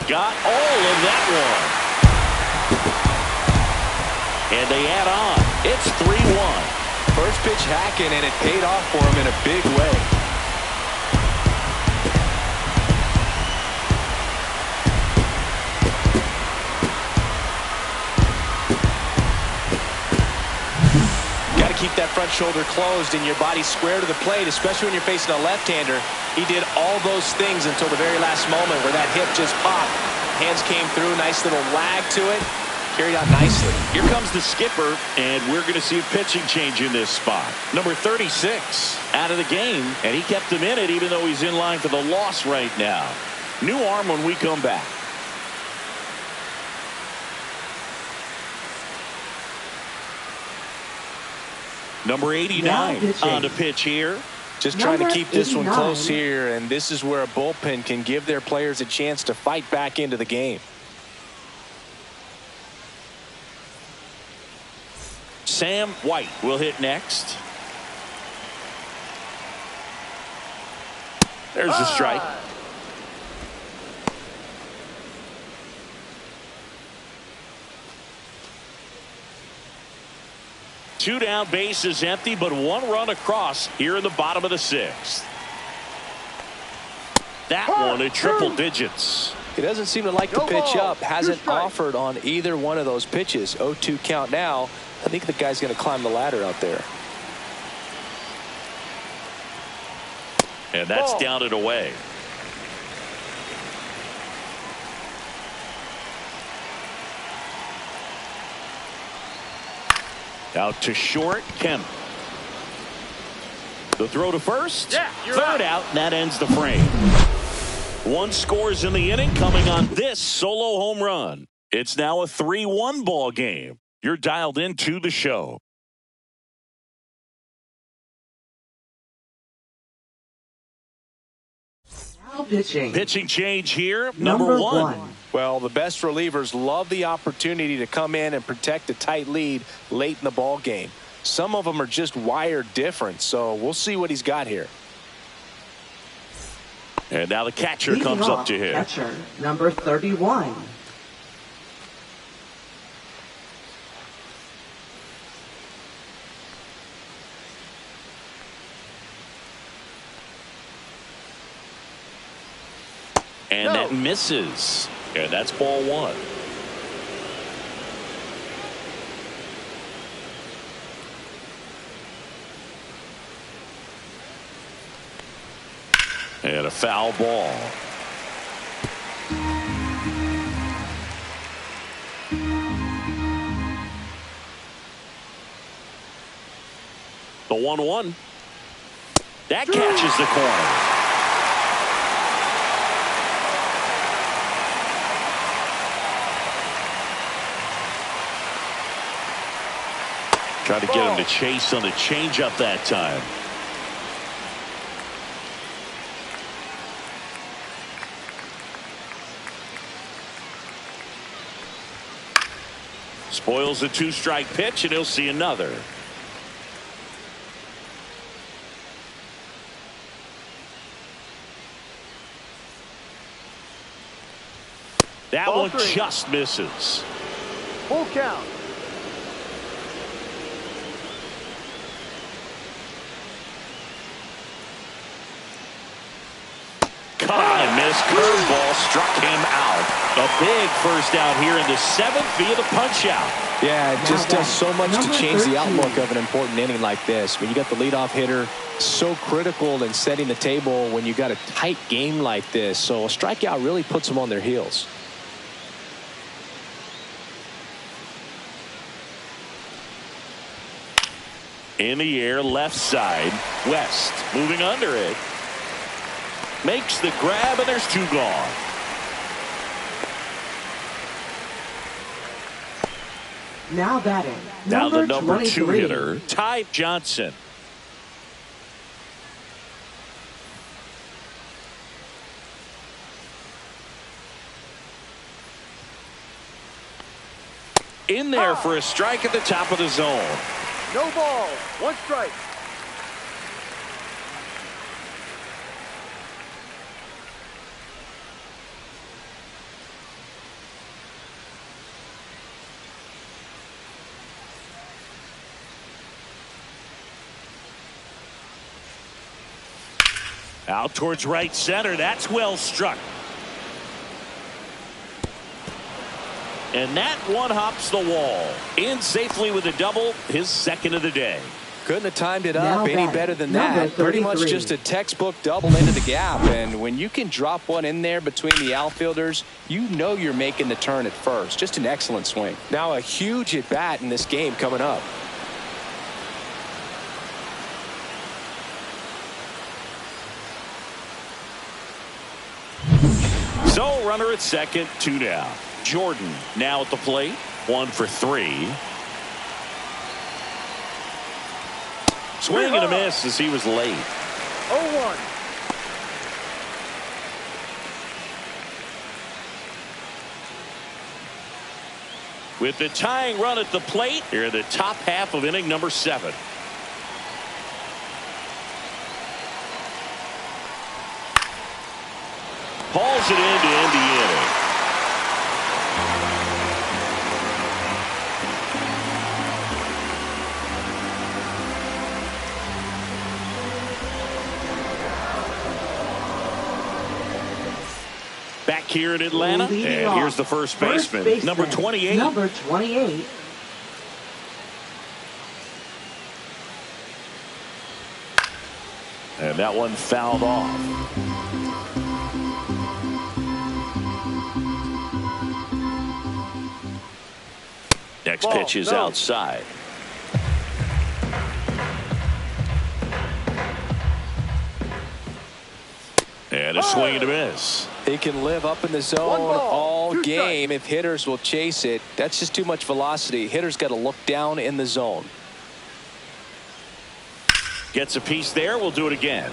Got all of that one. And they add on. It's 3-1. First pitch hacking, and it paid off for him in a big way. Got to keep that front shoulder closed and your body square to the plate, especially when you're facing a left-hander. He did all those things until the very last moment where that hip just popped. Hands came through, nice little lag to it. Carried out nicely. Here comes the skipper, and we're going to see a pitching change in this spot. Number 36 out of the game, and he kept him in it even though he's in line for the loss right now. New arm when we come back. Number 89 on the pitch here. Just trying to keep this one close here, and this is where a bullpen can give their players a chance to fight back into the game. Sam White will hit next. There's a strike. 2 down, bases empty, but 1 run across here in the bottom of the 6th. That one at triple digits. He doesn't seem to like the pitch up. Hasn't offered on either one of those pitches. 0-2 count now. I think the guy's going to climb the ladder out there. And that's down and away. Out to short, Kemp. The throw to first. Yeah, third out, and that ends the frame. 1 scores in the inning coming on this solo home run. It's now a 3-1 ball game. You're dialed into the show. Now pitching. Pitching change here. Number 1. Well, the best relievers love the opportunity to come in and protect a tight lead late in the ball game. Some of them are just wired different, so we'll see what he's got here. And now the catcher comes up to him. Catcher, number 31. And that misses. And that's ball 1. And a foul ball. The 1-1. That catches the corner. Trying to get him to chase on the changeup that time. Spoils a 2-strike pitch, and he'll see another. That one just misses. Full count. Curveball struck him out. A big first out here in the 7th via the punch out. Yeah, it just does so much to change the outlook of an important inning like this. When you got the leadoff hitter, so critical in setting the table when you got a tight game like this. So a strikeout really puts them on their heels. In the air, left side. West moving under it. Makes the grab, and there's 2 gone. Now batting. Now the number 2 23. hitter, Ty Johnson. In there for a strike at the top of the zone. No ball. 1 strike. Out towards right center. That's well struck. And that one hops the wall. In safely with a double, his 2nd of the day. Couldn't have timed it Now up any batting, better than number that. Pretty much 33. just a textbook double into the gap. And when you can drop one in there between the outfielders, you know you're making the turn at first. Just an excellent swing. Now a huge at bat in this game coming up. So runner at second, 2 down. Jordan now at the plate, 1 for 3. Swing and a miss as he was late. 0-1. With the tying run at the plate, here in the top half of inning number 7. Hauls it in to end the inning. Back here in Atlanta, Leading and off, here's the first baseman, number 28. Number 28. And that one fouled off. Next pitch is outside. And a swing and a miss. He can live up in the zone all game if hitters will chase it. That's just too much velocity. Hitters got to look down in the zone. Gets a piece there. We'll do it again.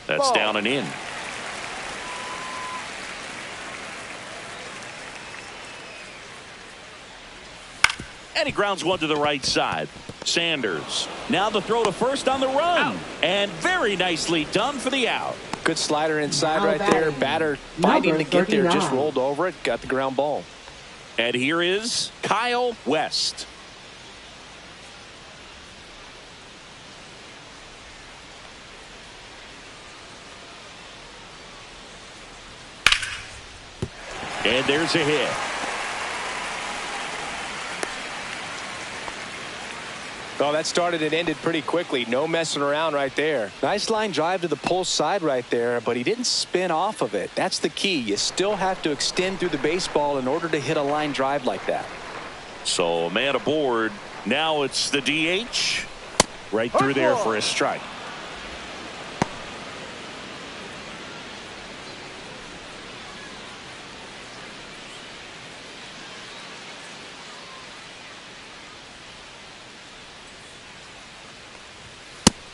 That's down and in. And he grounds one to the right side. Sanders. Now the throw to first on the run. And very nicely done for the out. Good slider inside Now right there. batting, Batter fighting to get there. Just 39. rolled over it. Got the ground ball. And here is Kyle West. And there's a hit. Oh, that started and ended pretty quickly. No messing around right there. Nice line drive to the pull side right there, but he didn't spin off of it. That's the key. You still have to extend through the baseball in order to hit a line drive like that. So a man aboard. Now it's the DH. Right through there for a strike.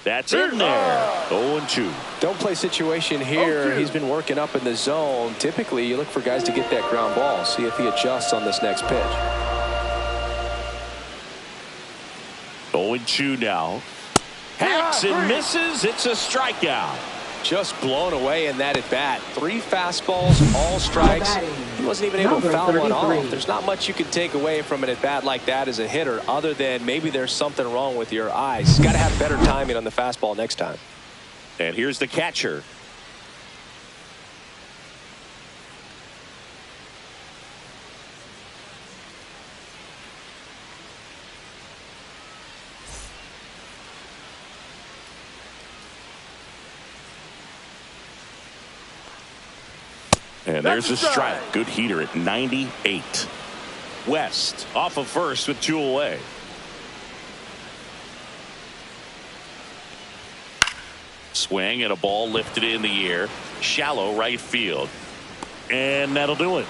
That's in there. 0-2. Don't play situation here. 0-2. He's been working up in the zone. Typically, you look for guys to get that ground ball. See if he adjusts on this next pitch. 0-2 now. Hacks and misses. It's a strikeout. Just blown away in that at bat. 3 fastballs, all strikes. He wasn't even able to foul one off. There's not much you can take away from an at bat like that as a hitter, other than maybe there's something wrong with your eyes. Got to have better timing on the fastball next time. And here's the catcher. And there's a strike. Good heater at 98. West off of first with 2 away. Swing and a ball lifted in the air. Shallow right field. And that'll do it.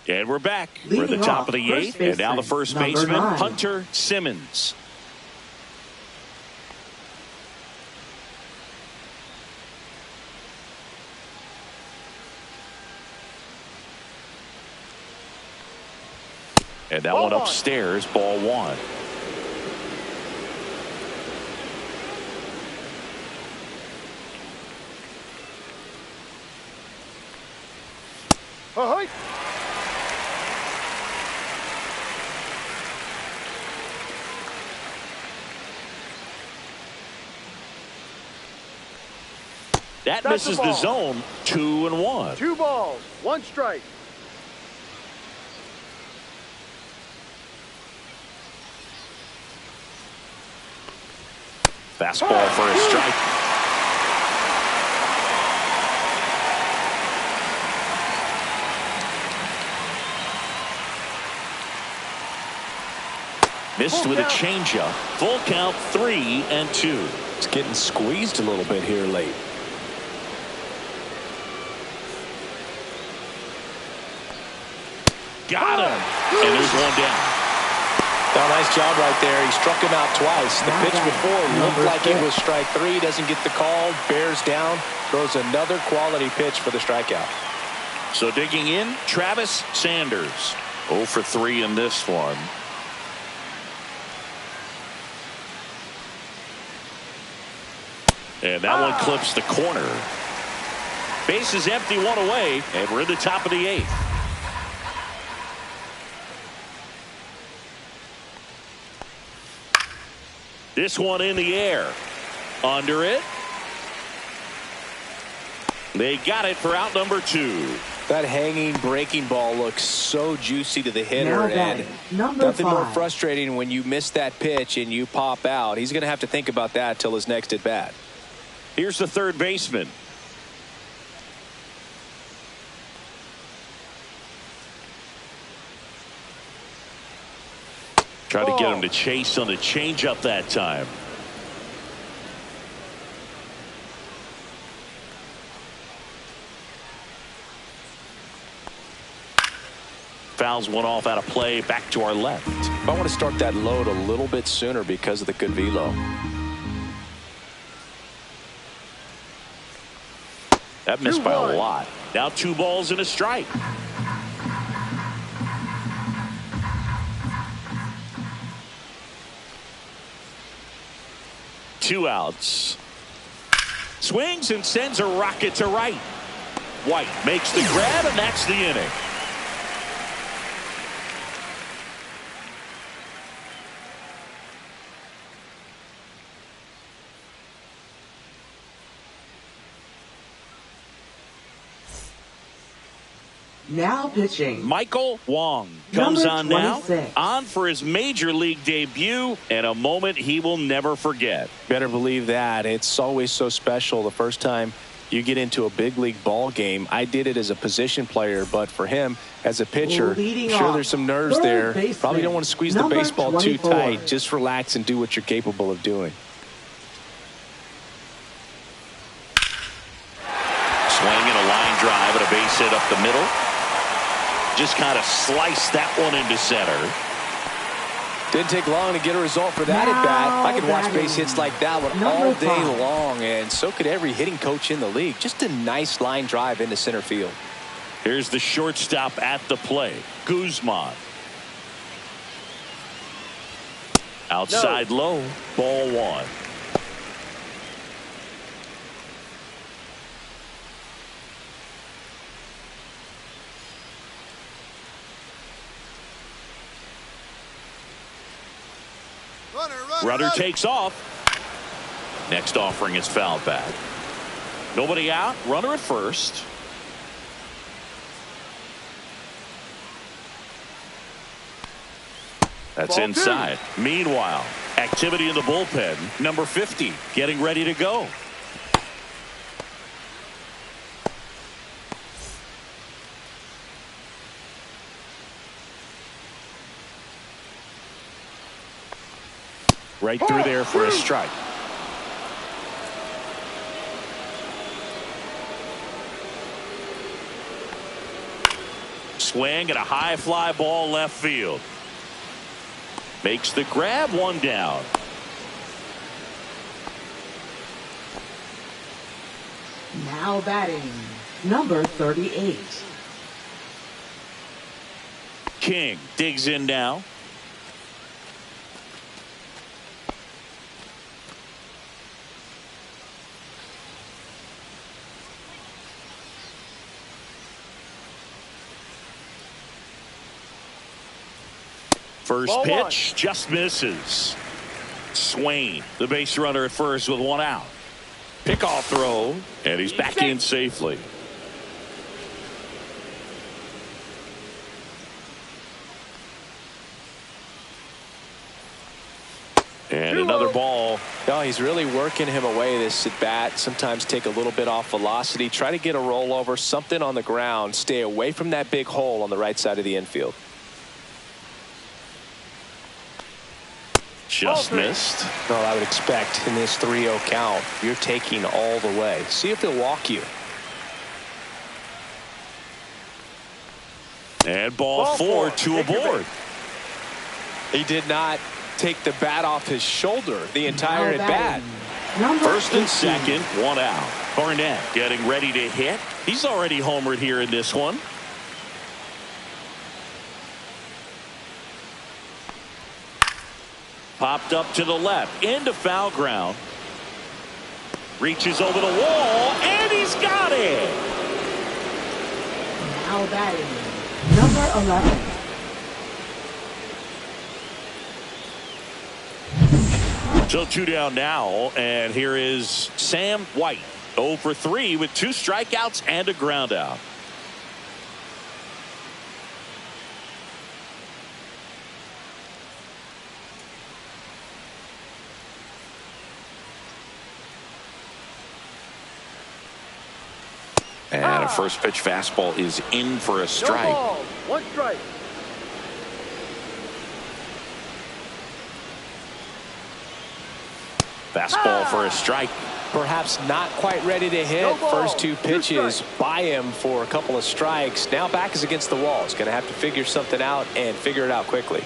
And we're back. We're at the top of the 8th. And now the first baseman, Hunter Simmons. And that one upstairs, ball 1. That misses the zone. 2-1. 2 balls, 1 strike. Fastball for a strike. Missed with a changeup. Full count, 3-2. It's getting squeezed a little bit here late. Got him. And there's one down. Nice job right there. He struck him out twice. The pitch before looked like it was strike 3. Doesn't get the call. Bears down. Throws another quality pitch for the strikeout. So digging in, Travis Sanders. 0 for 3 in this one. And that one clips the corner. Base is empty, 1 away, and we're in the top of the 8th. This one in the air. Under it. They got it for out number 2. That hanging breaking ball looks so juicy to the hitter, and nothing more frustrating when you miss that pitch and you pop out. He's going to have to think about that till his next at bat. Here's the third baseman. Tried to get him to chase on the changeup that time. Fouls one off out of play, back to our left. I want to start that load a little bit sooner because of the good velo. That missed by a lot. Now 2 balls and a strike. Two outs. Swings and sends a rocket to right. White makes the grab, and that's the inning. Now pitching, Michael Wong comes on now, on for his major league debut, and a moment he will never forget. Better believe that. It's always so special the first time you get into a big league ball game. I did it as a position player, but for him as a pitcher, sure, there's some nerves there. Probably don't want to squeeze the baseball too tight. Just relax and do what you're capable of doing. Swing and a line drive and a base hit up the middle. Just kind of sliced that one into center. Didn't take long to get a result for that at bat. I could watch base hits like that one all day long, and so could every hitting coach in the league. Just a nice line drive into center field. Here's the shortstop at the plate, Guzman. Outside low, ball 1. Runner takes off. Next offering is fouled back. Nobody out. Runner at first. That's Ball inside. Meanwhile, activity in the bullpen. Number 50 getting ready to go. Right through there for a strike. Swing and a high fly ball left field. Makes the grab, one down. Now batting, number 38. King digs in now. First pitch just misses. Swain, the base runner at first with one out. Pickoff throw, and he's back in safely. And another ball. No, he's really working him away this at bat. Sometimes take a little bit off velocity. Try to get a rollover, something on the ground. Stay away from that big hole on the right side of the infield. Just missed. Well, I would expect in this 3-0 count, you're taking all the way. See if he'll walk you. And ball four, two aboard. He did not take the bat off his shoulder the entire at bat. First and second, one out. Barnett getting ready to hit. He's already homered here in this one. Popped up to the left, into foul ground. Reaches over the wall, and he's got it. Now batting, number 11. So 2 down now, and here is Sam White. 0 for 3 with 2 strikeouts and a ground out. And a first pitch fastball is in for a strike. No ball, 1 strike. Fastball for a strike. Perhaps not quite ready to hit. First 2 pitches by him for a couple of strikes. Now back is against the wall. He's going to have to figure something out and figure it out quickly.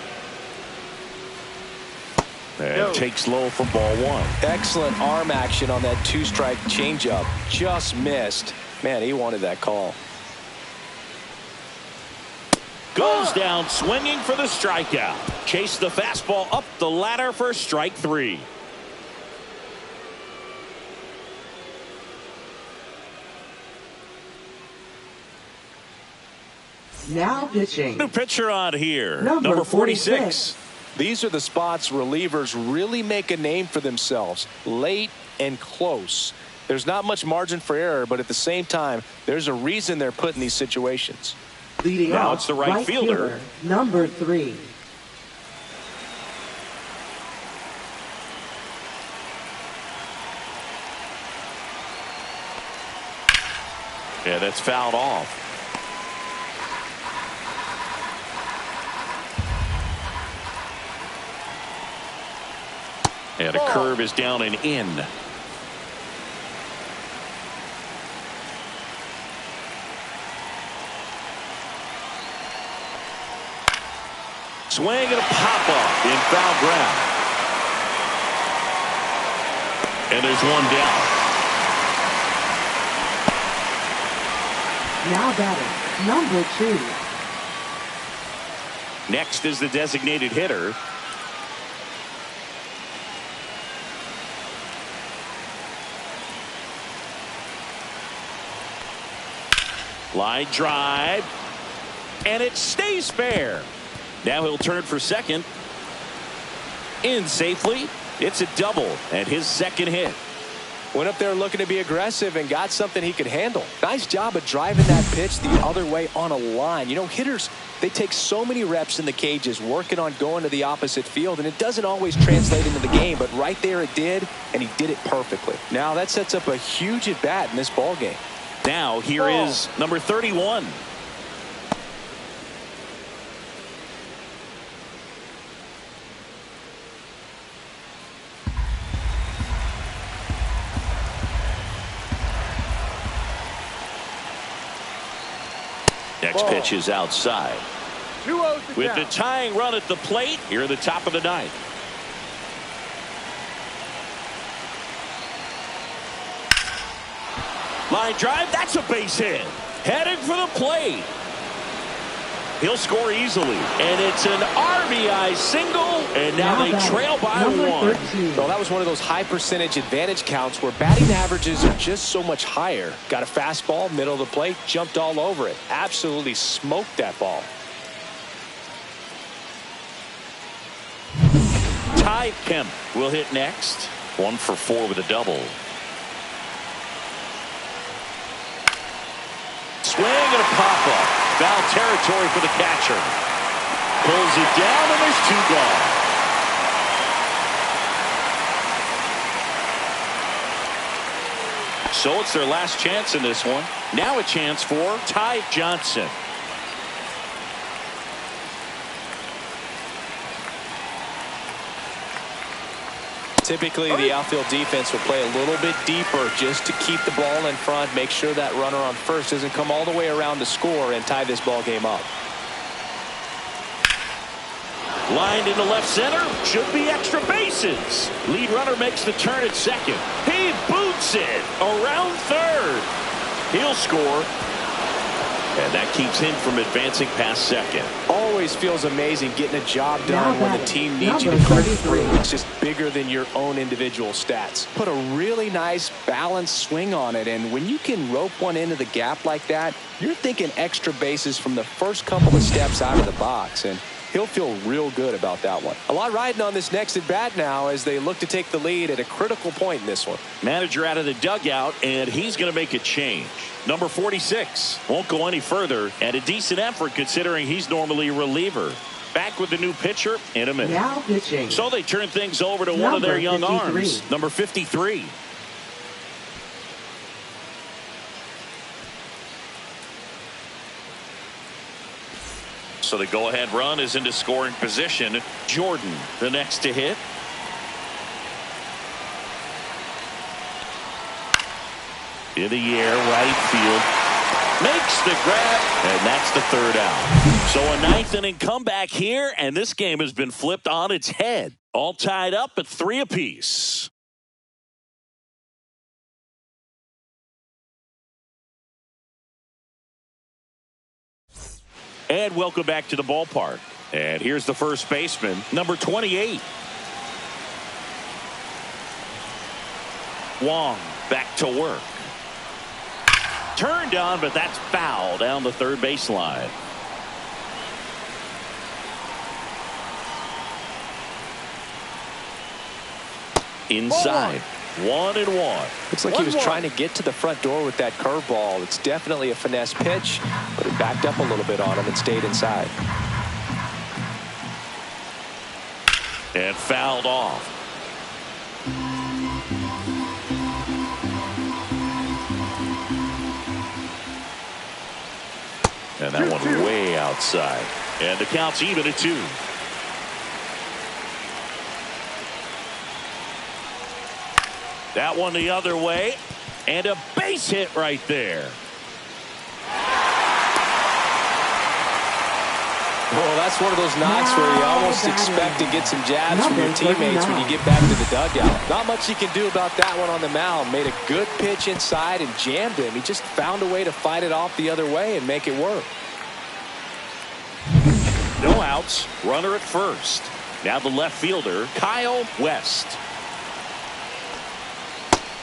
And takes low for ball 1. Excellent arm action on that 2-strike changeup. Just missed. Man, he wanted that call. Goes down swinging for the strikeout. Chase the fastball up the ladder for strike 3. Now pitching. New pitcher on here. Number 46. These are the spots relievers really make a name for themselves. Late and close. There's not much margin for error, but at the same time, there's a reason they're put in these situations. Leading now off, it's the right fielder. Number 3. Yeah, that's fouled off. And a curve is down and in. Swing and a pop-up in foul ground. And there's one down. Now batting, number 2. Next is the designated hitter. Line drive. And it stays fair. Now he'll turn for second. In safely. It's a double and his second hit. Went up there looking to be aggressive and got something he could handle. Nice job of driving that pitch the other way on a line. You know, hitters, they take so many reps in the cages working on going to the opposite field, and it doesn't always translate into the game, but right there it did, and he did it perfectly. Now that sets up a huge at-bat in this ball game. Now here is number 31. Next pitch is outside. With the tying run at the plate here at the top of the ninth. Line drive, that's a base hit. Headed for the plate. He'll score easily. And it's an RBI single. And now they trail by one. Well, that was one of those high percentage advantage counts where batting averages are just so much higher. Got a fastball, middle of the plate, jumped all over it. Absolutely smoked that ball. Ty Kemp will hit next. 1 for 4 with a double. Swing and a pop-up. Foul territory for the catcher. Pulls it down, and there's 2 gone. So it's their last chance in this one. Now a chance for Ty Johnson. Typically, the outfield defense will play a little bit deeper just to keep the ball in front, make sure that runner on first doesn't come all the way around to score and tie this ball game up. Lined into left center. Should be extra bases. Lead runner makes the turn at second. He boots it around third. He'll score. And that keeps him from advancing past second. Always feels amazing getting a job done when the team needs you to come through. It's just bigger than your own individual stats. Put a really nice balanced swing on it, and when you can rope one into the gap like that, you're thinking extra bases from the first couple of steps out of the box, and he'll feel real good about that one. A lot riding on this next at bat now as they look to take the lead at a critical point in this one. Manager out of the dugout, and he's going to make a change. Number 46 won't go any further, and a decent effort considering he's normally a reliever. Back with the new pitcher in a minute. Now pitching. So they turn things over to one of their young 53. arms. Number 53. So the go-ahead run is into scoring position. Jordan, the next to hit. In the air, right field. Makes the grab, and that's the third out. So a ninth inning comeback here, and this game has been flipped on its head. All tied up at 3 apiece. And welcome back to the ballpark. And here's the first baseman, number 28. Wong back to work. Turned on, but that's foul down the third baseline. Inside. 1-1. Looks like he was trying to get to the front door with that curveball. It's definitely a finesse pitch, but it backed up a little bit on him and stayed inside. And fouled off. And that one way outside. And the count's even at 2. That one the other way. And a base hit right there. Well, that's one of those knocks where you almost expect to get some jabs from your teammates when you get back to the dugout. Not much you can do about that one on the mound. Made a good pitch inside and jammed him. He just found a way to fight it off the other way and make it work. No outs. Runner at first. Now the left fielder, Kyle West.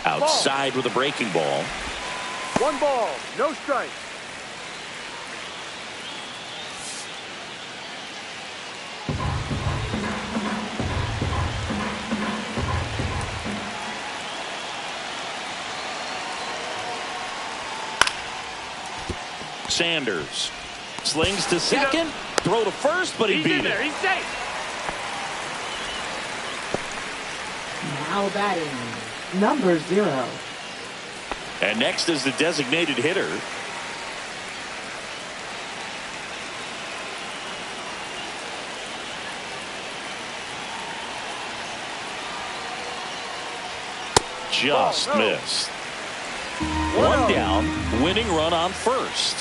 Outside with a breaking ball. 1 ball, no strikes. Sanders slings to second, throw to first, but he beat it. He's safe. Now batting, number 0. And next is the designated hitter, just missed. One down, winning run on first.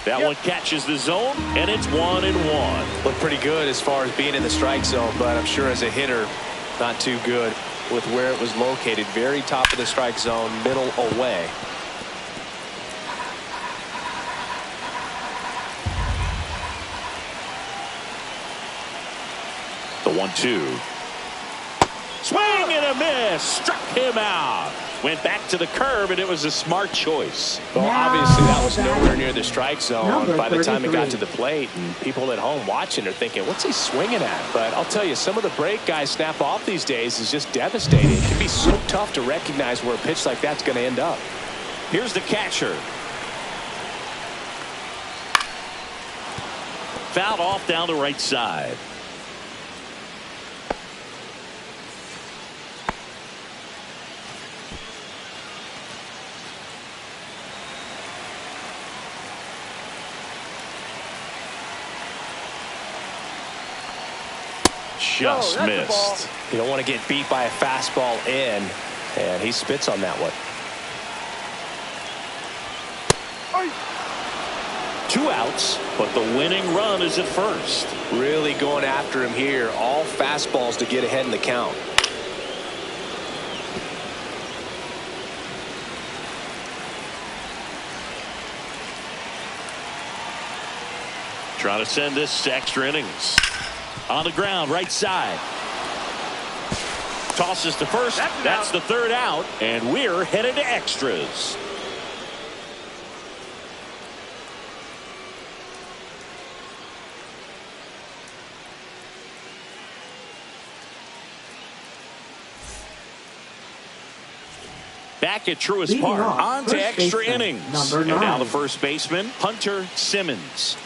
That one catches the zone, and it's 1-1. Looked pretty good as far as being in the strike zone, but I'm sure as a hitter, not too good with where it was located. Very top of the strike zone, middle away. The 1-2. Swing and a miss. Struck him out. Went back to the curb, and it was a smart choice. Well, obviously that was nowhere near the strike zone by the time it got 33. to the plate, and people at home watching are thinking, what's he swinging at? But I'll tell you, some of the break guys snap off these days is just devastating. It can be so tough to recognize where a pitch like that's going to end up. Here's the catcher. Fouled off down the right side. Just missed. You don't want to get beat by a fastball in, and he spits on that one. 2 outs, but the winning run is at first. Really going after him here. All fastballs to get ahead in the count. Trying to send this to extra innings. On the ground, right side. Tosses to first. That's the 3rd out, and we're headed to extras. Back at Truist Park, on to extra innings. And now the first baseman, Hunter Simmons.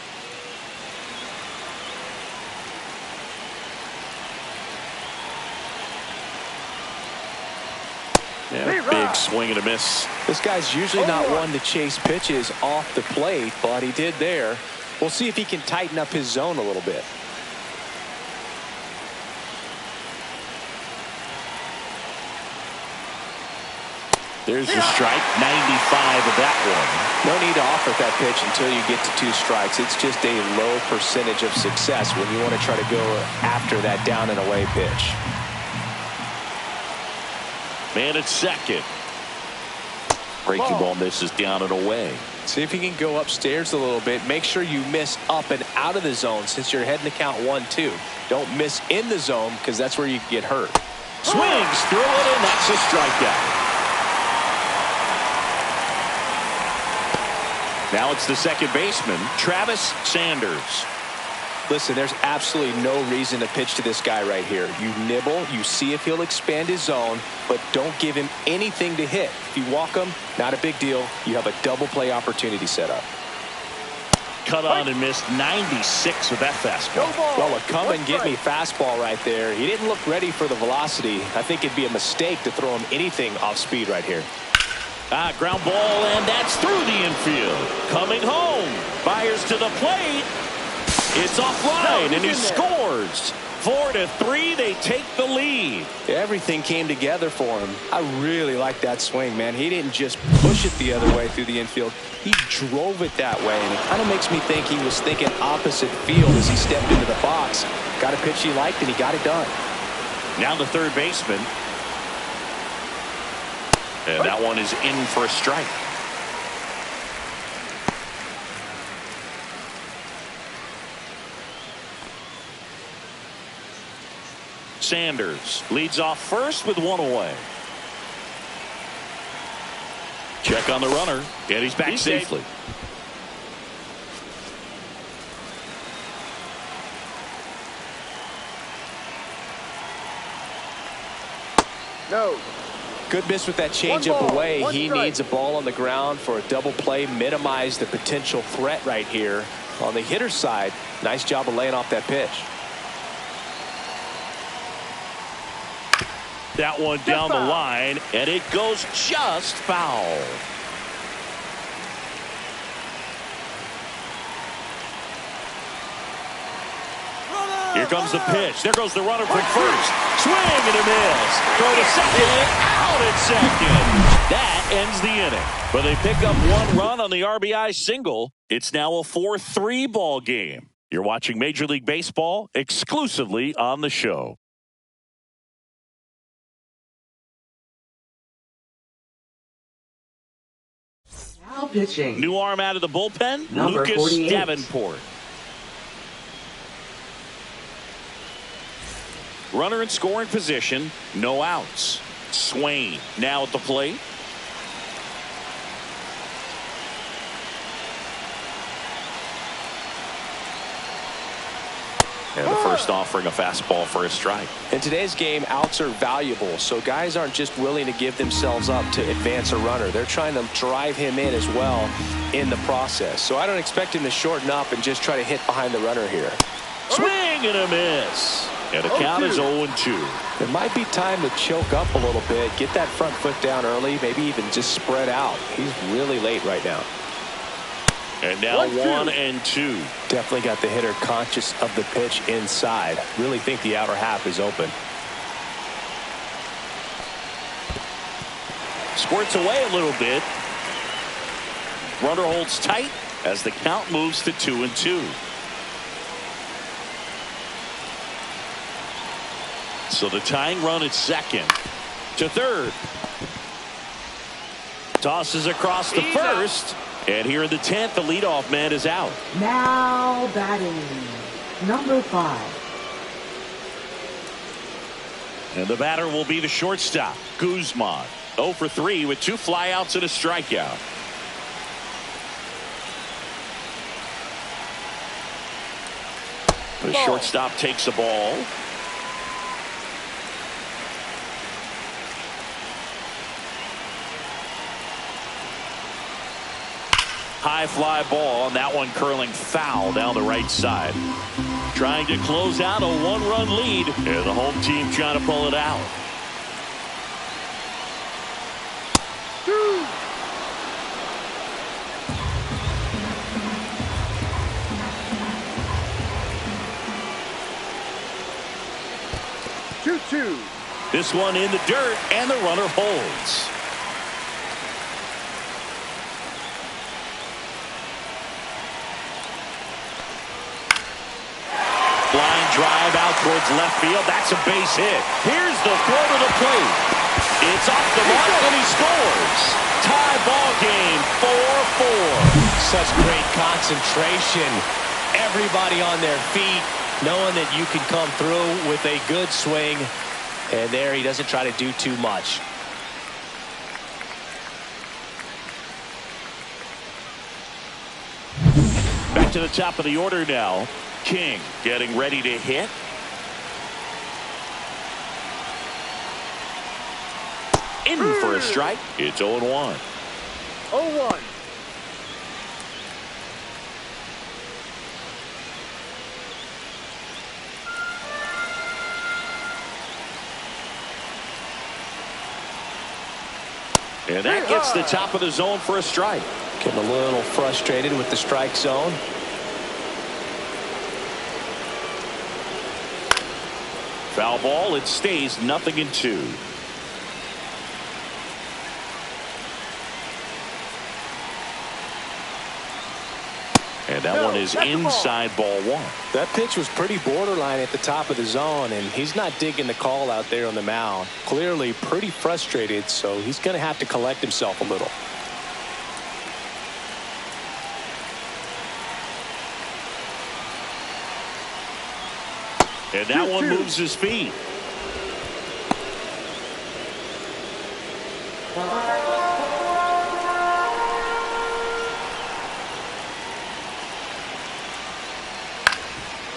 Yeah, big swing and a miss. This guy's usually not one to chase pitches off the plate, but he did there. We'll see if he can tighten up his zone a little bit. There's the strike, 95 of that one. No need to offer that pitch until you get to 2 strikes. It's just a low percentage of success when you want to try to go after that down and away pitch. Man at second. Breaking ball misses down and away. See if he can go upstairs a little bit. Make sure you miss up and out of the zone since you're heading to count 1-2. Don't miss in the zone because that's where you get hurt. Swings through it, and that's a strikeout. Now it's the second baseman, Travis Sanders. Listen, there's absolutely no reason to pitch to this guy right here. You nibble, you see if he'll expand his zone, but don't give him anything to hit. If you walk him, not a big deal. You have a double play opportunity set up. Cut on and missed 96 with that fastball. Well, a come and get me fastball right there. He didn't look ready for the velocity. I think it'd be a mistake to throw him anything off speed right here. Ground ball, and that's through the infield. Coming home. Fires to the plate. It's offline, and he scores. 4-3, they take the lead. Everything came together for him. I really like that swing, man. He didn't just push it the other way through the infield. He drove it that way, and it kind of makes me think he was thinking opposite field as he stepped into the box. Got a pitch he liked, and he got it done. Now the third baseman. And that one is in for a strike. Sanders leads off first with 1 away. Check on the runner, and he's back safely. No. Good miss with that changeup away. He needs a ball on the ground for a double play, minimize the potential threat right here. On the hitter's side, nice job of laying off that pitch. That one down the line, and it goes just foul. Here comes the pitch. There goes the runner from first. Swing and a miss. Throw to second. Out at second. That ends the inning. But they pick up one run on the RBI single. It's now a 4-3 ball game. You're watching Major League Baseball exclusively on the show. Now pitching. New arm out of the bullpen. Number Lucas 48. Davenport. Runner in scoring position, no outs. Swain now at the plate. And the first offering a fastball for a strike. In today's game, outs are valuable, so guys aren't just willing to give themselves up to advance a runner. They're trying to drive him in as well in the process. So I don't expect him to shorten up and just try to hit behind the runner here. Swing and a miss. And the count is 0-2. It might be time to choke up a little bit, get that front foot down early, maybe even just spread out. He's really late right now. And now 1-2. Definitely got the hitter conscious of the pitch inside. Really think the outer half is open. Squirts away a little bit. Runner holds tight as the count moves to 2-2. So the tying run at second. To third. Tosses across to first. And here in the 10th, the leadoff man is out. Now batting. Number 5. And the batter will be the shortstop, Guzman. 0 for 3 with 2 flyouts and a strikeout. The shortstop takes a ball. High fly ball, and that one curling foul down the right side. Trying to close out a 1-run lead, and the home team trying to pull it out. This one in the dirt, and the runner holds. Line drive out towards left field. That's a base hit. Here's the throw to the plate. It's off the mark, and he scores. Tie ball game, 4-4. Such great concentration. Everybody on their feet, knowing that you can come through with a good swing. And there he doesn't try to do too much. Back to the top of the order now. King getting ready to hit. In for a strike. It's 0-1. 0-1. And that gets the top of the zone for a strike. Getting a little frustrated with the strike zone. Foul ball. It stays 0-2. And that one is inside ball 1. That pitch was pretty borderline at the top of the zone, and he's not digging the call out there on the mound. Clearly pretty frustrated, so he's going to have to collect himself a little. And that one moves his feet.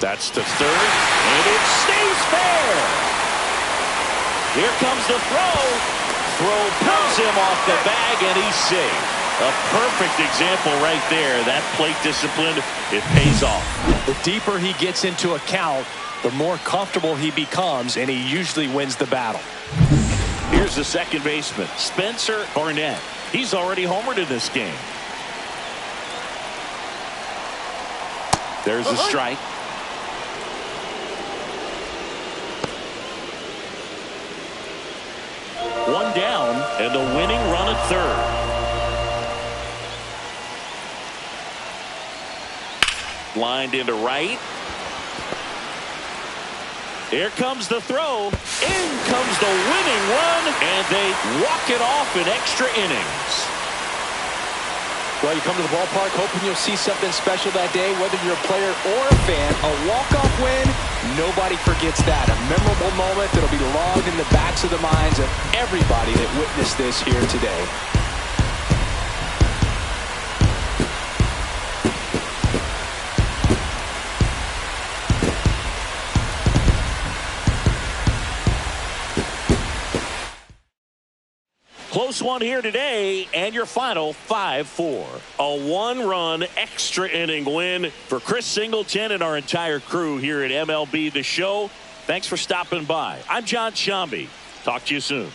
That's to third, and it stays fair. Here comes the throw. throw pulls him off the bag, and he's safe. A perfect example right there. That plate discipline, it pays off. The deeper he gets into a count, the more comfortable he becomes, and he usually wins the battle. Here's the second baseman, Spencer Barnett. He's already homered in this game. There's a strike. One down, and the winning run at third. Lined into right. Here comes the throw. In comes the winning run, and they walk it off in extra innings. Well, you come to the ballpark hoping you'll see something special that day, whether you're a player or a fan. A walk-off win, nobody forgets that. A memorable moment that'll be logged in the backs of the minds of everybody that witnessed this here today. Close one here today, and your final 5-4. A one-run extra inning win for Chris Singleton and our entire crew here at MLB The Show. Thanks for stopping by. I'm John Shambi. Talk to you soon.